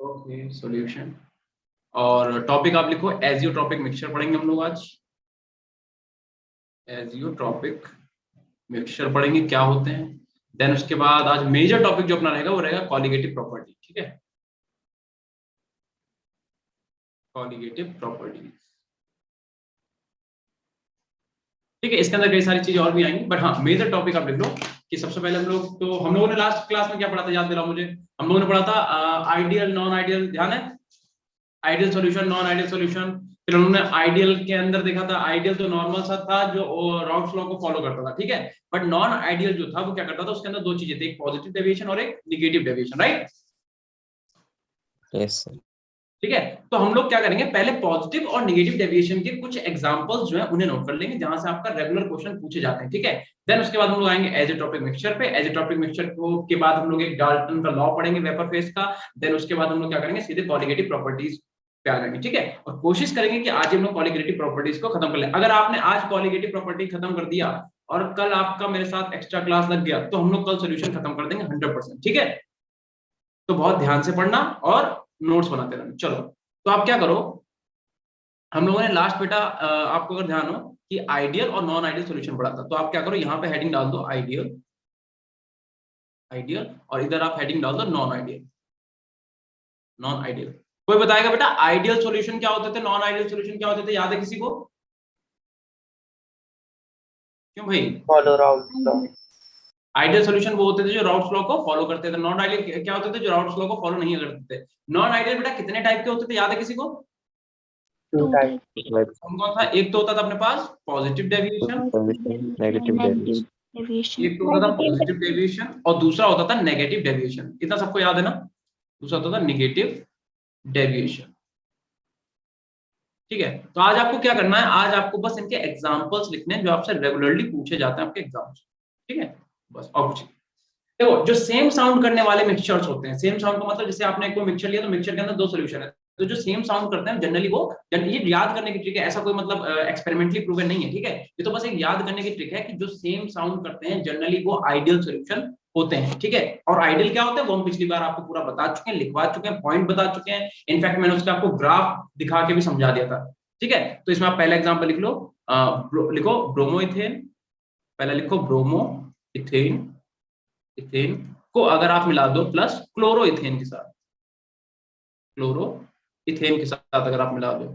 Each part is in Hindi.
Okay solution. और टॉपिक आप लिखो एजियोट्रॉपिक मिक्सचर पढ़ेंगे हम लोग आज। एजियोट्रॉपिक मिक्सचर पढ़ेंगे क्या होते हैं। देन उसके बाद आज मेजर टॉपिक जो अपना रहेगा वो रहेगा कॉलिगेटिव प्रॉपर्टी। ठीक है, कॉलिगेटिव प्रॉपर्टी। ठीक है, इसके अंदर कई सारी चीजें और भी आएंगी, बट हाँ मेजर टॉपिक आप लिख लो कि सबसे पहले हम लोगों ने लास्ट क्लास में क्या पढ़ा था, याद दिलाओ मुझे। हम लोगों ने पढ़ा था आइडियल नॉन आइडियल, ध्यान है? Ideal solution, non ideal solution. फिर उन्होंने आइडियल के अंदर देखा था, आइडियल तो नॉर्मल सा था जो राउल्स लॉ को फॉलो करता था, ठीक है। बट नॉन आइडियल जो था वो क्या करता था, उसके अंदर दो चीजें थी, एक पॉजिटिव डेविएशन और एक negative deviation, right? Yes sir. ठीक है, तो हम लोग क्या करेंगे, पहले पॉजिटिव और नेगेटिव डेविएशन के कुछ एग्जांपल्स जो है उन्हें नोट कर लेंगे, जहां से आपका रेगुलर क्वेश्चन पूछे जाते हैं। ठीक है, देन उसके बाद हम लोग आएंगे एजियोट्रॉपिक मिक्सचर पे। एजियोट्रॉपिक मिक्सचर के बाद हम लोग एक डाल्टन का लॉ पढ़ेंगे वेपर फेज का। देन उसके बाद हम लोग क्या करेंगे, सीधे कॉलिगेटिव प्रॉपर्टीज पे आ जाएंगे। ठीक है, और कोशिश करेंगे कि आज हम लोग कॉलिगेटिव प्रॉपर्टीज को खत्म कर लें। अगर आपने आज कॉलिगेटिव प्रॉपर्टी खत्म कर दिया और कल आपका मेरे साथ एक्स्ट्रा क्लास लग गया, तो हम लोग कल सोल्यूशन खत्म कर देंगे 100%। ठीक है, तो बहुत ध्यान से पढ़ना और नोट्स बनाते रहना। चलो, तो आप क्या करो, हम लोगों ने लास्ट बेटा आपको अगर ध्यान हो कि आइडियल और नॉन आइडियल सॉल्यूशन पढ़ा था, तो आप क्या करो, यहाँ पे हेडिंग डाल दो आइडियल, आइडियल, और इधर आप हेडिंग डाल दो नॉन आइडियल, नॉन आइडियल। कोई बताएगा बेटा आइडियल सॉल्यूशन क्या होते थे, नॉन आइडियल सॉल्यूशन क्या होते थे, याद है किसी को? क्यों भाई? Follow Raoult's law. Ideal solution वो होते थे जो राउल्स लॉ को फॉलो करते थे। नॉन आइडियल क्या होते थे, जो राउल्स लॉ को फॉलो नहीं करते थे। नॉन आइडियल बेटा कितने टाइप के होते थे, याद है किसी को? Two type. कौन कौन था? एक तो होता था अपने पास पॉजिटिव डेविएशन, नेगेटिव डेविएशन। एक तो होता था पॉजिटिव डेविएशन, और दूसरा होता था नेगेटिव डेविएशन। इतना सबको याद है ना? दूसरा होता था नेगेटिव डेविएशन। ठीक है, तो आज आपको क्या करना है, आज आपको बस इनके एग्जांपल्स लिखने हैं जो आपसे रेगुलरली पूछे जाते हैं आपके एग्जाम्स। ठीक है, बस और कुछ नहीं। देखो, जो सेम साउंड करने वाले मिक्सचर्स होते हैं, सेम साउंड का मतलब जैसे आपने कोई मिक्सचर लिया तो मिक्सचर के अंदर दो सॉल्यूशन है, तो जो सेम साउंड करते हैं जनरली वो, ये याद करने की ट्रिक है, ऐसा कोई मतलब एक्सपेरिमेंटली प्रूवन नहीं है। ठीक है, ये तो बस एक याद करने की ट्रिक है कि जो सेम साउंड करते हैं जनरली वो आइडियल सॉल्यूशन होते हैं। ठीक है, और आइडियल क्या होता है वो हम पिछली बार आपको पूरा बता चुके हैं, लिखवा चुके हैं, पॉइंट बता चुके हैं। इनफैक्ट मैंने उसका आपको ग्राफ दिखा के भी समझा दिया था। ठीक है, तो इसमें आप पहला एग्जांपल लिख लो, लिखो ब्रोमो इथेन। पहला लिखो ब्रोमो इथेन, इथेन को अगर आप मिला दो प्लस क्लोरो इथेन के साथ, क्लोरो इथेन के साथ अगर आप मिला दो,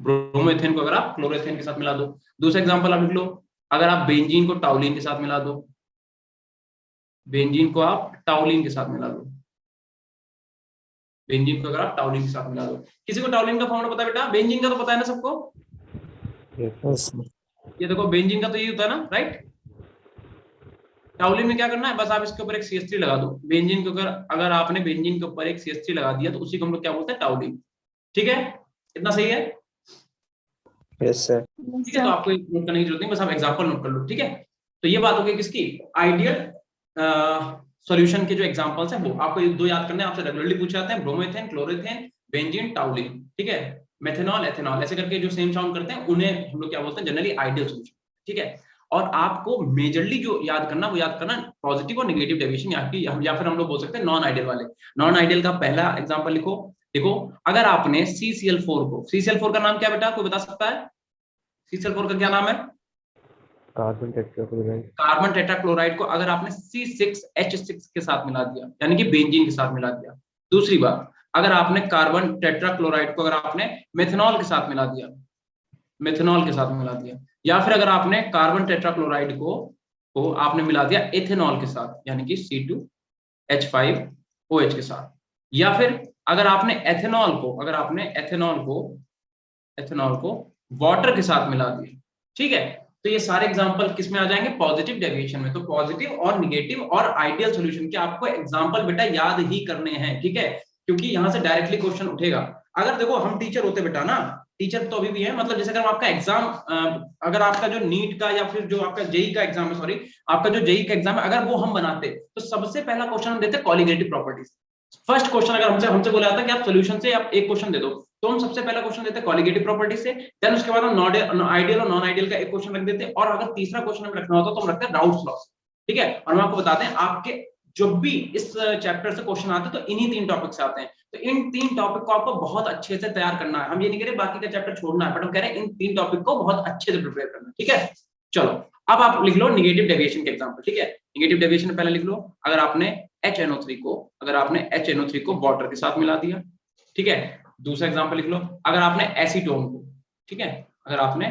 ब्रोमो इथेन को अगर आप क्लोरो इथेन के साथ मिला दो। दूसरा एग्जांपल आप लिख लो, अगर आप बेंजीन को टाउलिन के साथ मिला दो, बेंजीन को आप टाउलिन के साथ मिला दो, बेंजीन को अगर आप टाउलिन के साथ मिला दो। किसी को टाउलिन का फॉर्मूला पता है बेटा? बेंजीन का तो पता है ना सबको? ये देखो बेंजीन का तो ये होता है ना, राइट? टाउलिन में क्या करना है, बस आप इसके ऊपर एक CH3 लगा दो। बेंजीन के ऊपर अगर आपने बेंजीन के ऊपर एक CH3 लगा दिया तो उसी को हम लोग क्या बोलते हैं, टाउलिन। ठीक है, इतना सही है? Yes sir. ठीक है, तो आपको नोट करने की जरूरत नहीं, बस आप एग्जांपल नोट कर लो। ठीक है, तो ये बात हो गई किसकी, आइडियल सॉल्यूशन के जो एग्जांपल्स हैं वो आपको दो याद करने हैं, आपसे रेगुलरली पूछे जाते हैं, ब्रोमोइथेन, क्लोरोइथेन, बेंजीन, टाउलिन। ठीक है, मेथनॉल, एथेनॉल, ऐसे करके जो सेम साउंड करते हैं उन्हें हम लोग क्या बोलते हैं, जनरली आइडियल सॉल्यूशन। ठीक है, और आपको मेजरली जो याद करना वो याद करना पॉजिटिव और नेगेटिव डेविएशन, या फिर हम लोग बोल सकते हैं नॉन आइडियल वाले। नॉन आइडियल का पहला एग्जांपल लिखो, देखो अगर आपने CCl4 को, CCl4 का नाम क्या बेटा, कोई बता सकता है? CCl4 का क्या नाम है? Carbon tetrachloride. कार्बन टेट्राक्लोराइड को अगर आपने C6H6 के साथ मिला दिया, यानी कि बेंजीन के साथ मिला दिया। दूसरी बात, अगर आपने कार्बन टेट्राक्लोराइड को अगर आपने मेथनॉल के साथ मिला दिया, मेथनॉल के साथ मिला दिया, या फिर अगर आपने कार्बन टेट्राक्लोराइड को आपने मिला दिया एथेनॉल के साथ, यानी कि C2H5OH के साथ, या फिर अगर आपने एथेनॉल को, अगर आपने एथेनॉल को वाटर के साथ मिला दिया। ठीक है, तो ये सारे एग्जांपल किस में आ जाएंगे, पॉजिटिव डेविएशन में। तो पॉजिटिव और नेगेटिव और आइडियल सॉल्यूशन के आपको एग्जांपल बेटा याद ही करने हैं। ठीक है, क्योंकि यहां से डायरेक्टली क्वेश्चन उठेगा। अगर देखो हम टीचर होते बेटा ना, टीचर तो अभी भी है, मतलब जैसे अगर आपका एग्जाम, अगर आपका जो नीट का या फिर जो आपका जेई का एग्जाम है, सॉरी आपका जो जेई का एग्जाम है, अगर वो हम बनाते तो सबसे पहला क्वेश्चन हम देते कॉलिगेटिव प्रॉपर्टीज। फर्स्ट क्वेश्चन अगर हमसे बोला जाता कि आप सॉल्यूशन से आप एक क्वेश्चन दे दो, तो हम सबसे पहला क्वेश्चन देते कॉलिगेटिव प्रॉपर्टी से। देन उसके बाद हम आइडियल और नॉन आइडियल का एक क्वेश्चन रख देते, और अगर तीसरा क्वेश्चन हमें रखना होता तो हम रखते हैं राउल्स लॉ। ठीक है, और हम आपको बताते हैं आपके जब भी इस चैप्टर से क्वेश्चन आते हैं तो इन्हीं 3 टॉपिक से आते हैं। तो इन 3 टॉपिक को आपको बहुत अच्छे से तैयार करना है। हम ये नहीं कह रहे बाकी का चैप्टर छोड़ना है, बट हम कह रहे हैं इन 3 टॉपिक को बहुत अच्छे से प्रिपेयर करना है, ठीक है। चलो अब आप लिख लो निगेटिव डेविएशन के एग्जांपल, ठीक है। निगेटिव डेविएशन पहले लिख लो। अगर आपने HNO3 को वाटर के साथ मिला दिया, ठीक है। दूसरा एग्जांपल लिख लो, अगर आपने एसीटोन को, ठीक है, अगर आपने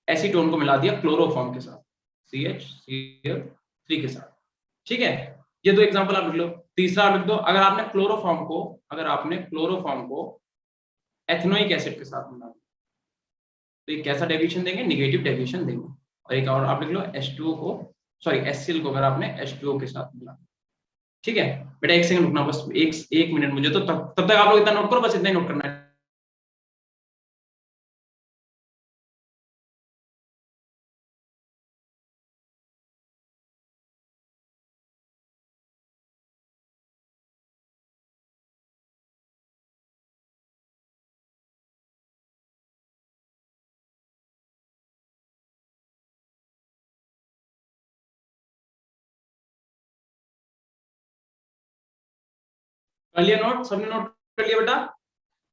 एसीटोन को मिला दिया क्लोरोफॉर्म के साथ, CHCl3 के साथ, ठीक है। ये 2 एग्जांपल आप लिख लो। तीसरा लिख दो, अगर आपने क्लोरोफॉर्म को एथेनोइक एसिड के साथ मिला दिया, तो ये कैसा डेविएशन देंगे? निगेटिव डेविएशन देंगे। और एक और आप लिख लो, HCl को अगर आपने H2O के साथ मिला, ठीक है। बेटा 1 सेकंड रुकना, बस एक मिनट मुझे, तो तब तक आप लोग इतना नोट करो, बस इतना ही नोट करना है। कर लिया नोट? सबने नोट कर लिया बेटा?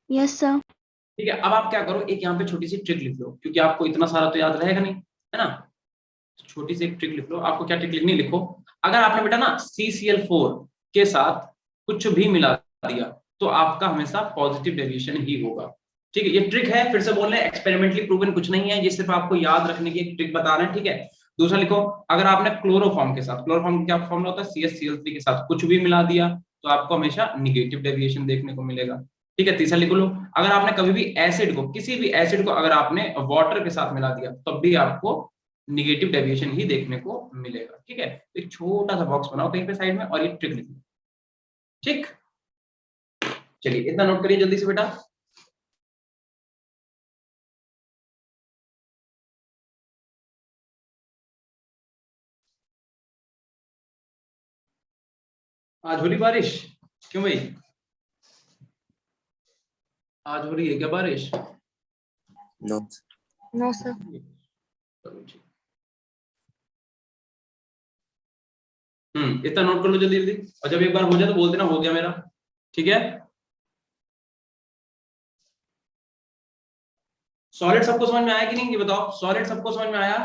Yes sir. ठीक है। अब आप क्या करो, एक यहाँ पे छोटी सी ट्रिक लिख लो, क्योंकि आपको इतना सारा तो याद रहेगा नहीं, है ना। छोटी सी एक ट्रिक लिख लो। आपको क्या ट्रिक लिखनी, लिखो, अगर आपने बेटा ना CCl4 के साथ कुछ भी मिला दिया तो आपका हमेशा पॉजिटिव डेविएशन ही होगा, ठीक है। ये ट्रिक है, फिर से बोल रहे हैं, एक्सपेरिमेंटली प्रूवन कुछ नहीं है, ये सिर्फ आपको याद रखने की एक ट्रिक बता रहे हैं, ठीक है। दूसरा लिखो, अगर आपने क्लोरोफॉर्म के साथ, क्लोरोफॉर्म क्या फॉर्मूला होता है, CHCl3 के साथ कुछ भी मिला दिया तो आपको हमेशा निगेटिव डेविएशन देखने को मिलेगा, ठीक है। तीसरा लिख लो, अगर आपने कभी भी एसिड को, किसी भी एसिड को अगर आपने वाटर के साथ मिला दिया तब भी आपको निगेटिव डेविएशन ही देखने को मिलेगा, ठीक है। एक छोटा सा बॉक्स बनाओ कहीं पे साइड में और ये ट्रिक लिख लो, ठीक। चलिए इतना नोट करिए जल्दी से बेटा। आज हो रही बारिश? क्यों भाई, आज हो रही है क्या बारिश? No no sir. चलो ठीक। इतना नोट कर लो जल्दी जल्दी, और जब एक बार हो जाए तो बोल देना हो गया मेरा, ठीक है। सॉलिड सबको समझ में आया कि नहीं, ये बताओ, सॉलिड सबको समझ में आया?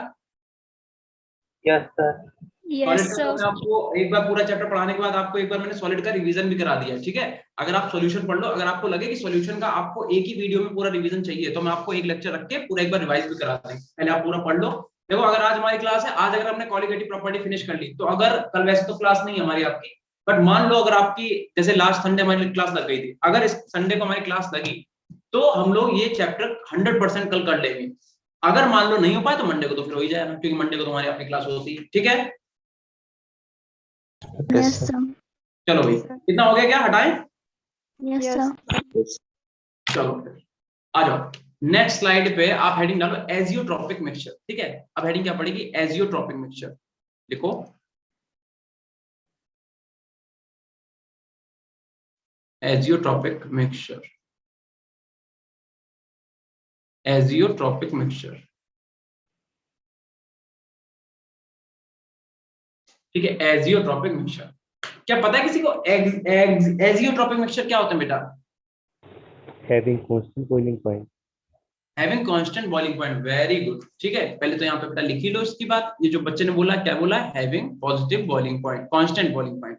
Yes sir. सॉलिड का तो मैं आपको एक बार पूरा चैप्टर पढ़ाने के बाद आपको एक बार मैंने सॉलिड का रिवीजन भी करा दिया, ठीक है। अगर आप सॉल्यूशन पढ़ लो, अगर आपको लगे कि सॉल्यूशन का आपको एक ही वीडियो में पूरा रिवीजन चाहिए तो मैं आपको एक लेक्चर रख के पूरा एक बार रिवाइज भी करा दें, पहले आप पूरा पढ़ लो। देखो अगर आज हमारी क्लास है, आज अगर हमने कॉलिगेटिव प्रॉपर्टी फिनिश कर ली, तो अगर कल वैसे तो क्लास नहीं है हमारी आपकी, बट मान लो अगर आपकी जैसे लास्ट संडे हमारी क्लास लग गई थी, अगर इस संडे को हमारी क्लास लगी तो हम लोग ये चैप्टर 100% कल कर लेंगे। अगर मान लो नहीं हो पाए तो मंडे को तो फिर हो ही जाएगा, क्योंकि मंडे को तुम्हारी अपनी क्लास होती है, ठीक है। Yes sir. चलो भाई इतना हो गया क्या, हटाएं? Yes sir. चलो आ जाओ नेक्स्ट स्लाइड पे, आप हेडिंग डालो एजियोट्रॉपिक मिक्सचर, ठीक है। अब हेडिंग क्या पड़ेगी, एजियोट्रॉपिक मिक्सचर लिखो। एजियोट्रॉपिक मिक्सचर, एजियोट्रॉपिक मिक्सचर, ठीक है। एजियोट्रॉपिक मिक्सचर, क्या पता है किसी को एजियोट्रॉपिक मिक्सचर क्या होता है बेटा? having constant boiling point. Having constant boiling point, very good, ठीक है। पहले तो यहाँ पे बेटा लिख ही लो इसकी बात, ये जो बच्चे ने बोला क्या बोला, having positive boiling point, constant boiling point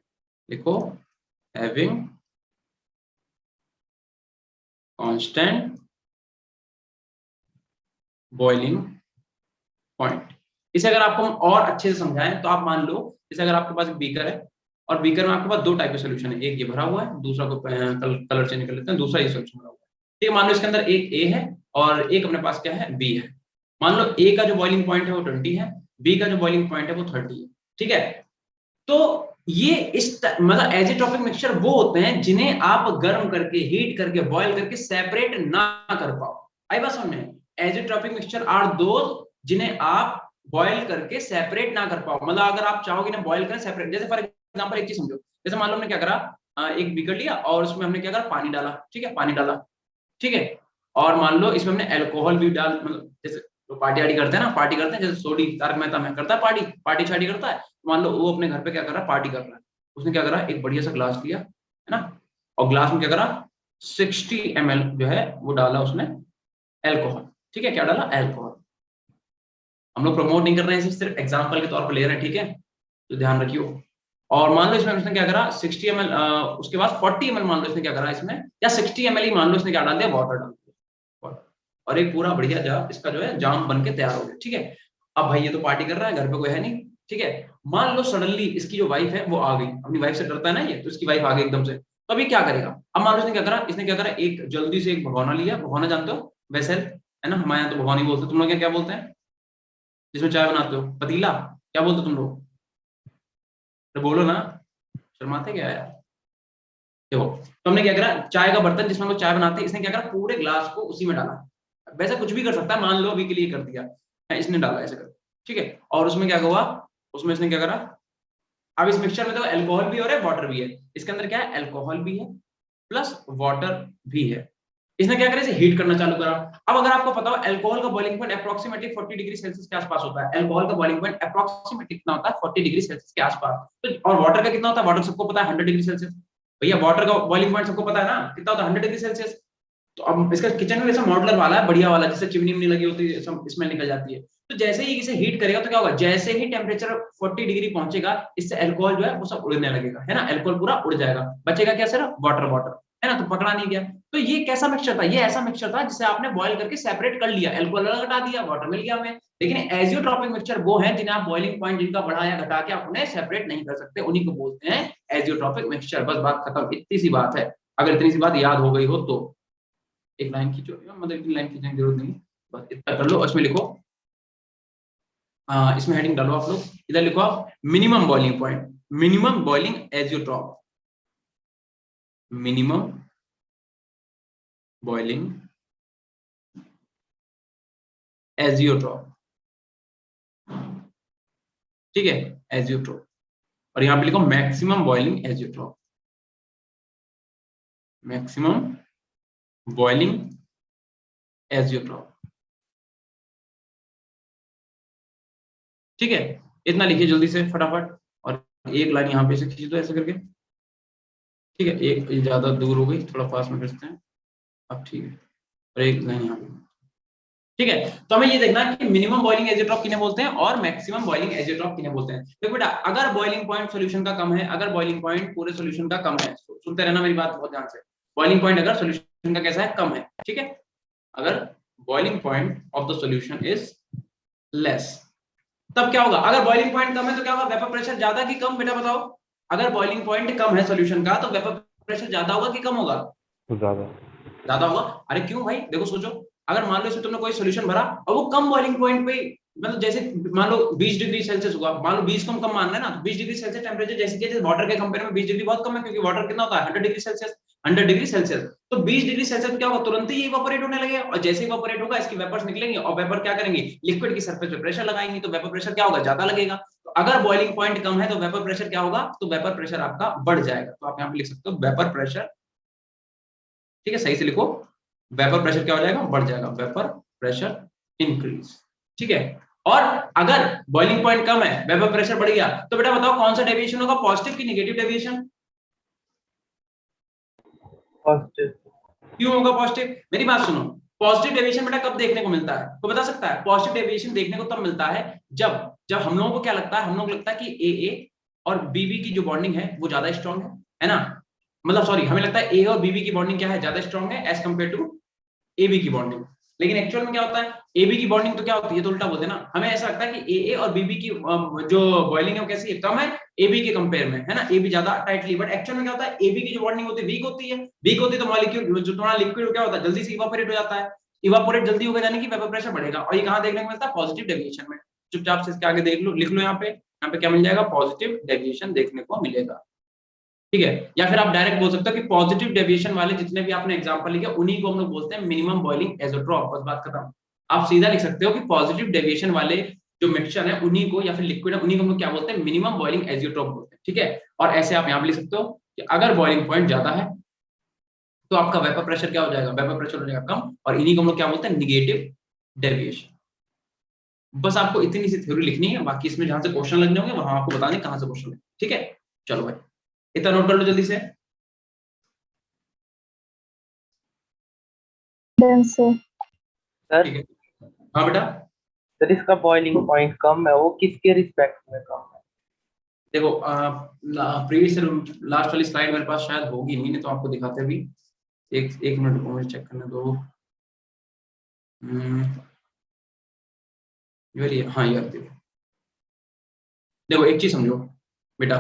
लिखो, हैविंग कांस्टेंट बॉइलिंग पॉइंट। इसे अगर आपको हम और अच्छे से समझाएं तो आप मान लो, जैसे अगर आपके पास एक बीकर है और बीकर में आपके पास 2 टाइप के सोल्यूशन है, एक ये भरा हुआ है, दूसरा को कलर चेंज कर लेते हैं, दूसरा ये सोल्यूशन भरा हुआ है, ठीक है। मान लो इसके अंदर एक ए है और एक अपने पास क्या है, बी है। मान लो ए का जो बॉइलिंग पॉइंट है वो 20 है, बी का जो बॉइलिंग पॉइंट है वो 30 है, ठीक है। तो ये इस मतलब एजियोट्रॉपिक मिक्सचर वो होते हैं जिन्हें आप गर्म करके, हीट करके, बॉयल करके सेपरेट ना कर पाओ। आई बात समझ में? एजियोट्रॉपिक मिक्सचर आर दोज जिन्हें आप बॉयल करके सेपरेट ना कर पाओ। मतलब अगर आप चाहोगे ना बॉयल करें सेपरेट, जैसे फॉर एग्जांपल एक चीज समझो, जैसे मान लो हमने क्या करा, एक बीकर लिया और उसमें हमने क्या करा, पानी डाला, ठीक है, पानी डाला, ठीक है। और मान लो इसमें हमने अल्कोहल भी डाल, मतलब जैसे तो पार्टी आड़ी करते हैं ना, पार्टी करते हैं, जैसे सोडी तारक मेहता में करता है, पार्टी शार्टी करता है, मान लो वो अपने घर पे क्या कर रहा है, पार्टी कर रहा है, उसने क्या करा, एक बढ़िया सा ग्लास लिया, है ना, और ग्लास में क्या करा, 60 ml जो है वो डाला उसने एल्कोहल। ठीक है, क्या डाला, एल्कोहल। हम लोग प्रमोट नहीं कर रहे हैं, सिर्फ एग्जांपल के तौर पर ले रहे हैं, ठीक है, तो ध्यान रखियो। और मान लो इसमें उसने क्या करा, 60 ml, उसके बाद 40 ml मान लो इसने क्या करा इसमें, या 60 ml ही मान लो इसने क्या डाल दिया, वाटर डाल दिया, वाटर, और एक पूरा बढ़िया जाम इसका जो है जाम बन के तैयार हो गया। ठीक है, अब भाई ये तो पार्टी कर रहा है, घर पे कोई है नहीं, ठीक है, मान लो सडनली इसकी जो वाइफ है वो आ गई, अपनी वाइफ से डरता है ना ये, तो इसकी वाइफ आ गई एकदम से, तो अभी क्या करेगा। अब मान लो इसने क्या करा, एक जल्दी से एक भगोना लिया, भगोना जानते हो, वेसल, है ना, हमारे यहाँ तो भगोनी बोलते हैं, तुम लोग क्या बोलते हैं जिसमें चाय बनाते हो, पतीला, क्या बोलते हो तुम लोग, तो बोलो ना, शर्माते क्या यार। देखो, तो हमने क्या करा, चाय का बर्तन जिसमें हम लोग चाय बनाते हैं, इसने क्या करा, पूरे ग्लास को उसी में डाला। वैसे कुछ भी कर सकता है, मान लो अभी के लिए कर दिया है, इसने डाला ऐसे कर, ठीक है, और उसमें क्या हुआ, उसमें इसने क्या करा, अब इस मिक्सचर में तो अल्कोहल भी है और वाटर भी है, इसके अंदर क्या है, अल्कोहल भी है प्लस वाटर भी है। इसने क्या करा, इसे हीट करना चालू करा। अब अगर आपको पता हो अल्कोहल का boiling point approximately 40 degree Celsius के आसपास होता है, अल्कोहल का बॉइलिंग पॉइंट अप्रोक्सीमेटली कितना होता है, 40 डिग्री सेल्सियस के आसपास, तो और वाटर का कितना होता है, वाटर सबको पता है 100 डिग्री सेल्सियस, भैया वाटर का बॉइलिंग पॉइंट सबको पता है ना, कितना होता है, 100 डिग्री सेल्सियस। तो अब इसका किचन में वैसा मॉडलर वाला है, बढ़िया वाला, जिससे चिमनी में लगी होती है, स्मेल निकल जाती है। तो जैसे ही इसे हीट करेगा तो क्या होगा, जैसे ही टेम्परेचर 40 डिग्री पहुंचेगा, इससे अल्कोहल जो है वो सब उड़ने लगेगा, है ना, अल्कोहल पूरा उड़ जाएगा, बचेगा क्या सिर्फ वाटर, वाटर, है ना, तो पकड़ा नहीं गया। तो ये कैसा मिक्सचर था, ये ऐसा मिक्सचर था जिसे आपने बॉयल करके सेपरेट कर लिया, अल्कोहल अलग हटा दिया, वाटर मिल गया हमें। लेकिन एजियोट्रॉपिक मिक्सचर वो है जिन्हें आप बॉइलिंग पॉइंट जिनका बढ़ा या घटा के आप उन्हें सेपरेट नहीं कर सकते, उन्हीं को बोलते हैं एजियोट्रॉपिक मिक्सचर। बस बात खत्म, इतनी सी बात है। अगर इतनी सी बात याद हो गई हो तो एक लाइन खींचो, मतलब इतनी लाइन खींचने की जरूरत नहीं, बस इतना कर लो। और इसमें लिखो, इसमें हेडिंग डालो आप लोग, इधर लिखो आप minimum boiling point, minimum boiling azeotrope, minimum boiling azeotrope, ठीक है, एजियोट्रॉप। और यहां पे लिखो maximum boiling azeotrope, maximum boiling azeotrope, ठीक है, इतना लिखिए जल्दी से फटाफट। और एक लाइन यहाँ पे से खींच दो ऐसे करके, ठीक है, एक ज्यादा दूर हो गई, थोड़ा पास में खींचते हैं, अब ठीक है, और एक लाइन यहाँ पे, ठीक है। तो हमें ये देखना है कि मिनिमम बॉइलिंग एजियोट्रॉप किन्हें बोलते हैं और मैक्सिमम बॉइलिंग एजियोट्रॉप किन्हें बोलते हैं। देखो बेटा, अगर बॉइलिंग पॉइंट सॉल्यूशन का कम है, अगर बॉइलिंग पॉइंट पूरे सॉल्यूशन का कम है, सुनते रहना मेरी बात बहुत ध्यान से, बॉइलिंग पॉइंट अगर सॉल्यूशन का कैसा है, कम है, ठीक है, अगर boiling point of the solution is less, तब क्या होगा, अगर बॉइलिंग पॉइंट कम है तो क्या होगा, वेपर प्रेशर ज्यादा कि कम, बेटा बताओ, अगर बॉइलिंग पॉइंट कम है सॉल्यूशन का तो वेपर प्रेशर ज्यादा होगा कि कम होगा, ज्यादा, ज्यादा होगा। अरे क्यों भाई, देखो सोचो, अगर मान लो इसमें तुमने कोई सॉल्यूशन भरा और वो कम बॉइलिंग पॉइंट पे, मतलब जैसे मान लो 20 डिग्री सेल्सियस हुआ, मान लो 20 को कम मानना है ना, तो 20 डिग्री सेल्सियस टेम्परेचर जैसे वाटर के कंपेयर में 20 डिग्री बहुत कम है, क्योंकि वाटर कितना होता है 100 डिग्री सेल्सियस, 100 डिग्री सेल्सियस। तो 20 डिग्री सेल्सियस क्या होगा, तुरंत ही इवापोरेट होने लगेगा, और जैसे इवापोरेट होगा इसकी वेपर्स निकलेंगे, और वेपर क्या करेंगे, लिक्विड की सरफेस पे प्रेशर लगाएंगे, तो वेपर प्रेशर क्या होगा, ज्यादा लगेगा। तो अगर बॉइलिंग पॉइंट कम है तो वेपर प्रेशर क्या होगा, तो वेपर प्रेशर आपका बढ़ जाएगा। तो आप यहाँ पे लिख सकते हो वेपर प्रेशर, ठीक है, सही से लिखो, वेपर प्रेशर क्या हो जाएगा, बढ़ जाएगा, वेपर प्रेशर इंक्रीज, ठीक है। और अगर बॉइलिंग पॉइंट कम है, वेपर प्रेशर बढ़ गया, तो बेटा बताओ कौन सा डेविएशन होगा, पॉजिटिव की नेगेटिव डेविएशन, पॉजिटिव। क्यों होगा पॉजिटिव, मेरी बात सुनो, पॉजिटिव डेविएशन बेटा कब देखने को मिलता है, तो बता सकता है, पॉजिटिव डेविएशन देखने को तब मिलता है जब जब हम लोगों को क्या लगता है, हम लोगों को लगता है कि ए और बीबी की जो बॉन्डिंग है वो ज्यादा स्ट्रांग है ना, मतलब सॉरी, हमें लगता है ए और बीबी की बॉन्डिंग क्या है, ज्यादा स्ट्रांग है एज कंपेयर टू एबी की बॉन्डिंग। लेकिन एक्चुअल में क्या होता है, एबी की बॉन्डिंग तो क्या होती है, तो उल्टा बोलते हैं ना, हमें ऐसा लगता है कि ए और बीबी की जो बॉइलिंग है वो कैसी है, कम है एबी के कंपेयर में, है ना, एबी ज्यादा टाइटली, बट एक्चुअल में क्या होता है, एबी की जो बॉन्डिंग होती है वीक होती है, वीक होती है तो मॉलिक्यूल जो तुम्हारा लिक्विड क्या होता है, जल्दी से इवापोरेट हो जाता है, इवापोरेट जल्दी होगा यानी कि वेपर प्रेशर बढ़ेगा, और ये कहां देखने को मिलता है, पॉजिटिव डेविएशन में। चुपचाप से इसके आगे देख लो, लिख लो यहाँ पे क्या मिल जाएगा, पॉजिटिव डेविएशन देखने को मिलेगा, ठीक है। या फिर आप डायरेक्ट बोल सकते हो कि पॉजिटिव डेविएशन वाले जितने भी आपने एग्जांपल लिखे उन्हीं को हम लोग बोलते हैं मिनिमम बॉइलिंग एजियोट्रॉप, बस बात खत्म। आप सीधा लिख सकते हो कि पॉजिटिव डेविएशन वाले जो मिक्सचर है उन्हीं को, या फिर लिक्विड है उन्हीं को हम लोग क्या बोलते हैं, मिनिमम बॉइलिंग एजियोट्रॉप बोलते हैं, ठीक है। और ऐसे आप यहाँ पे लिख सकते हो कि अगर बॉइलिंग पॉइंट ज्यादा है तो आपका वेपर प्रेशर क्या हो जाएगा, वेपर प्रेशर हो जाएगा कम, और इन्हीं को हम लोग क्या बोलते हैं, निगेटिव डेविएशन। बस आपको इतनी सी थ्योरी लिखनी है, बाकी इसमें जहां से क्वेश्चन लगने होंगे वहां आपको बता दें कहां से क्वेश्चन है, ठीक है। चलो भाई। इतना नोट कर लो जल्दी से। Done, sir. सर ठीक है, हाँ बेटा। सर इसका बॉइलिंग पॉइंट कम है, वो किसके रिस्पेक्ट में कम है? देखो प्रीवियस लास्ट वाली स्लाइड मेरे पास शायद होगी नहीं तो आपको दिखाते भी। एक मिनट को मुझे चेक करने दो। हाँ यार देखो एक चीज समझो बेटा,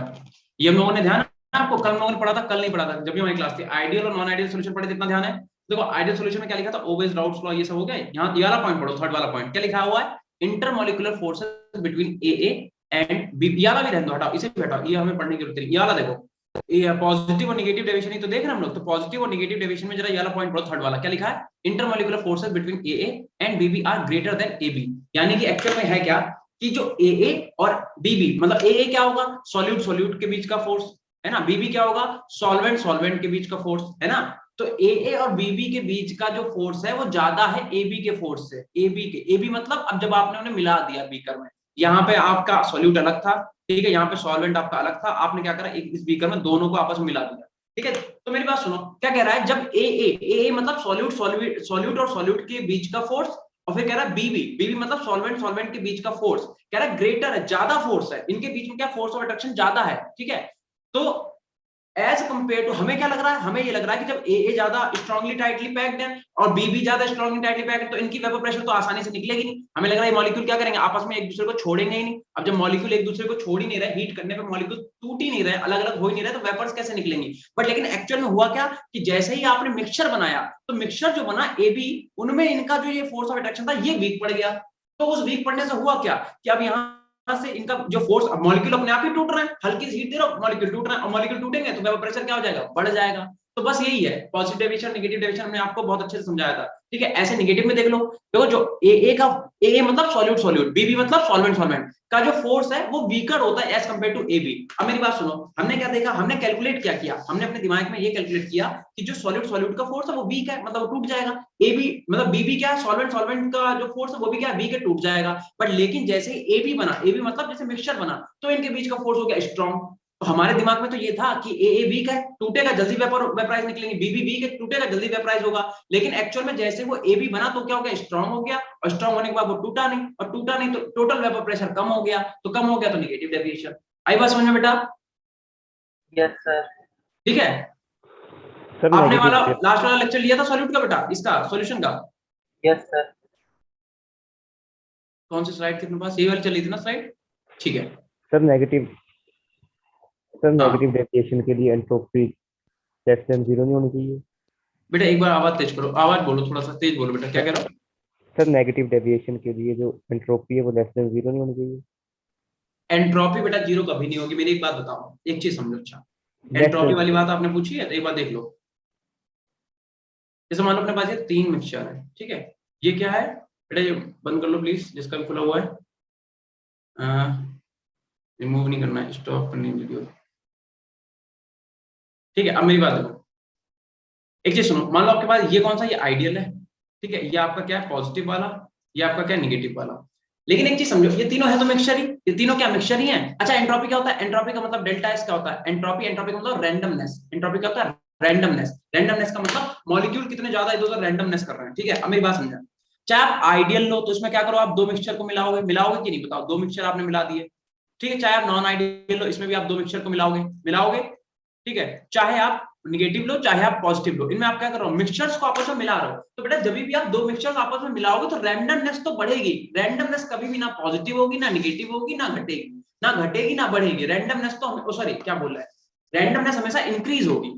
ये हम लोगों ने ध्यान है आपको कल हम लोगों ने पढ़ा था, कल नहीं पढ़ा था जब भी हमारी क्लास थी, आइडियल और नॉन आइडियल सॉल्यूशन पढ़े, इतना ध्यान है। देखो आइडियल सॉल्यूशन में क्या लिखा था, ऑलवेज राउट्स लॉ, ये सब हो गया। यहाँ ये वाला पॉइंट पढ़ो, थर्ड वाला पॉइंट क्या लिखा हुआ है, intermolecular forces between A and B. ये वाला भी रहने दो, हटाओ इसे भी हटाओ, ये हमें पढ़ने की जरूरत नहीं। ये वाला देखो, ये पॉजिटिव और नेगेटिव डेविएशन ही तो देख रहे हैं हम लोग, तो पॉजिटिव और नेगेटिव डेविएशन में जरा ये वाला पॉइंट पढ़ो, थर्ड वाला क्या लिखा है, intermolecular forces between A and B are greater than A B. यानी कि एक्चुअल में है क्या कि जो ए और बी मतलब ए क्या होगा, सॉल्यूट सॉल्यूट के बीच का फोर्स है ना, बी क्या होगा, सॉल्वेंट सॉल्वेंट के बीच का फोर्स है ना। तो ए और बी के बीच का जो फोर्स है वो ज्यादा है ए बी के फोर्स से। ए बी मतलब अब जब आपने उन्हें मिला दिया बीकर में, यहाँ पे आपका सॉल्यूट अलग था, ठीक है, यहाँ पे सॉल्वेंट आपका अलग था, आपने क्या करा एक इस बीकर में दोनों को आपस में मिला दिया, ठीक है। तो मेरी बात सुनो, क्या कह रहा है, जब ए मतलब सॉल्यूट सॉल्यूट और सॉल्यूट के बीच का फोर्स, और फिर कह रहा है बीबी मतलब सॉल्वेंट सॉल्वेंट के बीच का फोर्स, कह रहा है ग्रेटर है, ज्यादा फोर्स है इनके बीच में, क्या फोर्स ऑफ अट्रैक्शन ज्यादा है, ठीक है। तो एज कंपेयर टू हमें क्या लग रहा है, हमें ये लग रहा है कि जब ए ज्यादा स्ट्रांगली टाइटली पैक्ड है और बी ज्यादा स्ट्रांगली टाइटली पैक्ड है तो इनकी वेपर प्रेशर तो आसानी से निकलेगी नहीं। हमें लग रहा है ये मॉलिक्यूल क्या करेंगे, आपस में एक दूसरे को छोड़ेंगे ही नहीं। अब जब मॉलिक्यूल एक दूसरे को छोड़ ही नहीं रहे, हीट करने पे मॉलिक्यूल टूट ही नहीं रहे, अलग अलग हो ही नहीं रहे, तो वेपर्स कैसे निकलेंगी। बट लेकिन एक्चुअल में हुआ क्या कि जैसे ही आपने मिक्सचर बनाया तो मिक्सचर जो बना ए बी, उनमें इनका जो ये फोर्स ऑफ अट्रैक्शन था ये वीक पड़ गया। तो उस वीक पड़ने से हुआ क्या कि अब यहाँ से इनका जो फोर्स, अब मॉलिक्यूल अपने आप ही टूट रहे हैं, हल्की सी हीट दे रहा मॉलिक्यूल टूट रहा है, और मॉलिक्यूल टूटेंगे तो वेपर प्रेशर क्या हो जाएगा, बढ़ जाएगा। तो बस यही है, पॉजिटिव डेविएशन नेगेटिव डेविएशन हमने आपको बहुत अच्छे से समझाया था, ठीक है। ऐसे नेगेटिव में देख लो, देखो जो ए का ए मतलब सॉल्यूट सॉल्यूट, बी मतलब सॉल्वेंट सॉल्वेंट का जो फोर्स है वो वीकर होता है as compare to A B. अब मेरी बात सुनो, हमने क्या देखा, हमने कैलकुलेट क्या किया, हमने अपने दिमाग में ये कैलकुलेट किया कि जो सॉल्यूट सॉल्यूट का फोर्स है वो वीक है, मतलब वो टूट जाएगा। ए बी मतलब बी क्या है, सॉल्वेंट सॉल्वेंट का जो फोर्स है वो भी क्या है, वीक है, टूट जाएगा। बट लेकिन जैसे ही ए बी बना, ए बी मतलब जैसे मिक्सचर बना, तो इनके बीच का फोर्स हो गया स्ट्रॉन्ग। तो हमारे दिमाग में तो ये था कि ए वीक है, टूटेगा जल्दी वेपराइज निकलेंगे, बी वीक है, टूटेगा जल्दी वेपराइज होगा। लेकिन एक्चुअल में जैसे वो ए बी बना तो क्या हो गया, स्ट्रांग हो गया, और स्ट्रांग होने के बाद वो टूटा नहीं, और टूटा नहीं तो टोटल वेपर प्रेशर कम हो गया, तो कम हो गया तो नेगेटिव डेविएशन। आई बात समझ में बेटा? Yes sir. ठीक है, सर आपने वाला नेगेटिव लास्ट वाला लेक्चर लिया था सॉल्यूट का बेटा, इसका सॉल्यूशन का। Yes sir. कौन सी स्लाइड थी अपने पास, ये वाली चली थी ना स्लाइड, ठीक है। सर नेगेटिव हाँ डेविएशन के लिए एंट्रोपी लेस देन 0 नहीं होनी चाहिए। बेटा एक बार आवाज तेज करो, आवाज बोलो, थोड़ा सा तेज बोलो बेटा, क्या कह रहा हो? सर नेगेटिव डेविएशन के लिए जो एंट्रोपी है वो लेस देन 0 नहीं होनी चाहिए। एंट्रोपी बेटा जीरो कभी नहीं होगी। मेरी एक बात बताओ, एक चीज समझो, अच्छा लेस एंट्रोपी देन वाली बात आपने पूछी है तो एक बार देख लो। जैसे मान लो अपने पास ये 3 मिक्सचर है, ठीक है, ये क्या है बेटा, ये बंद कर लो प्लीज जिसका भी खुला हुआ है, रिमूव नहीं करना है, स्टॉप करनी है वीडियो, ठीक है। अब मेरी बात देखो, एक चीज सुनो, मान लो आपके पास ये कौन सा, ये आइडियल है, ठीक है, ये आपका क्या है पॉजिटिव वाला, ये आपका क्या नेगेटिव वाला। लेकिन एक चीज समझो, ये तीनों है तो मिक्सचर ही, ये तीनों क्या मिक्सचर ही है। अच्छा एंट्रोपी क्या होता है, एंट्रोपी का मतलब डेल्टा एस क्या होता है, एंट्रोपी का मतलब रैंडमनेस, एंट्रोपी क्या होता है, रैंडमनेस। रैंडमनेस का मतलब मॉलिक्यूल कितने ज्यादा इधर उधर रैंडमनेस कर रहे हैं, ठीक है। अब मेरी बात समझा, चाहे आप आइडियल लो तो इसमें क्या करो, आप 2 मिक्सचर को मिलाओगे, मिलाओगे कि नहीं बताओ, 2 मिक्सचर आपने मिला दिए, ठीक है। चाहे आप नॉन आइडियल लो, इसमें भी आप 2 मिक्सचर को मिलाओगे, मिलाओगे, ठीक है। चाहे आप नेगेटिव लो चाहे आप पॉजिटिव लो, इनमें आप क्या कर रहे हो, मिक्सचर्स को आपस में मिला रहे हो। तो बेटा जब भी आप 2 मिक्सचर्स आपस में मिलाओगे तो रैंडमनेस तो बढ़ेगी। रैंडमनेस कभी भी ना पॉजिटिव होगी ना नेगेटिव होगी ना घटेगी ना बढ़ेगी। रैंडमनेस तो सॉरी क्या बोल रहा है, रैंडमनेस हमेशा इंक्रीज होगी,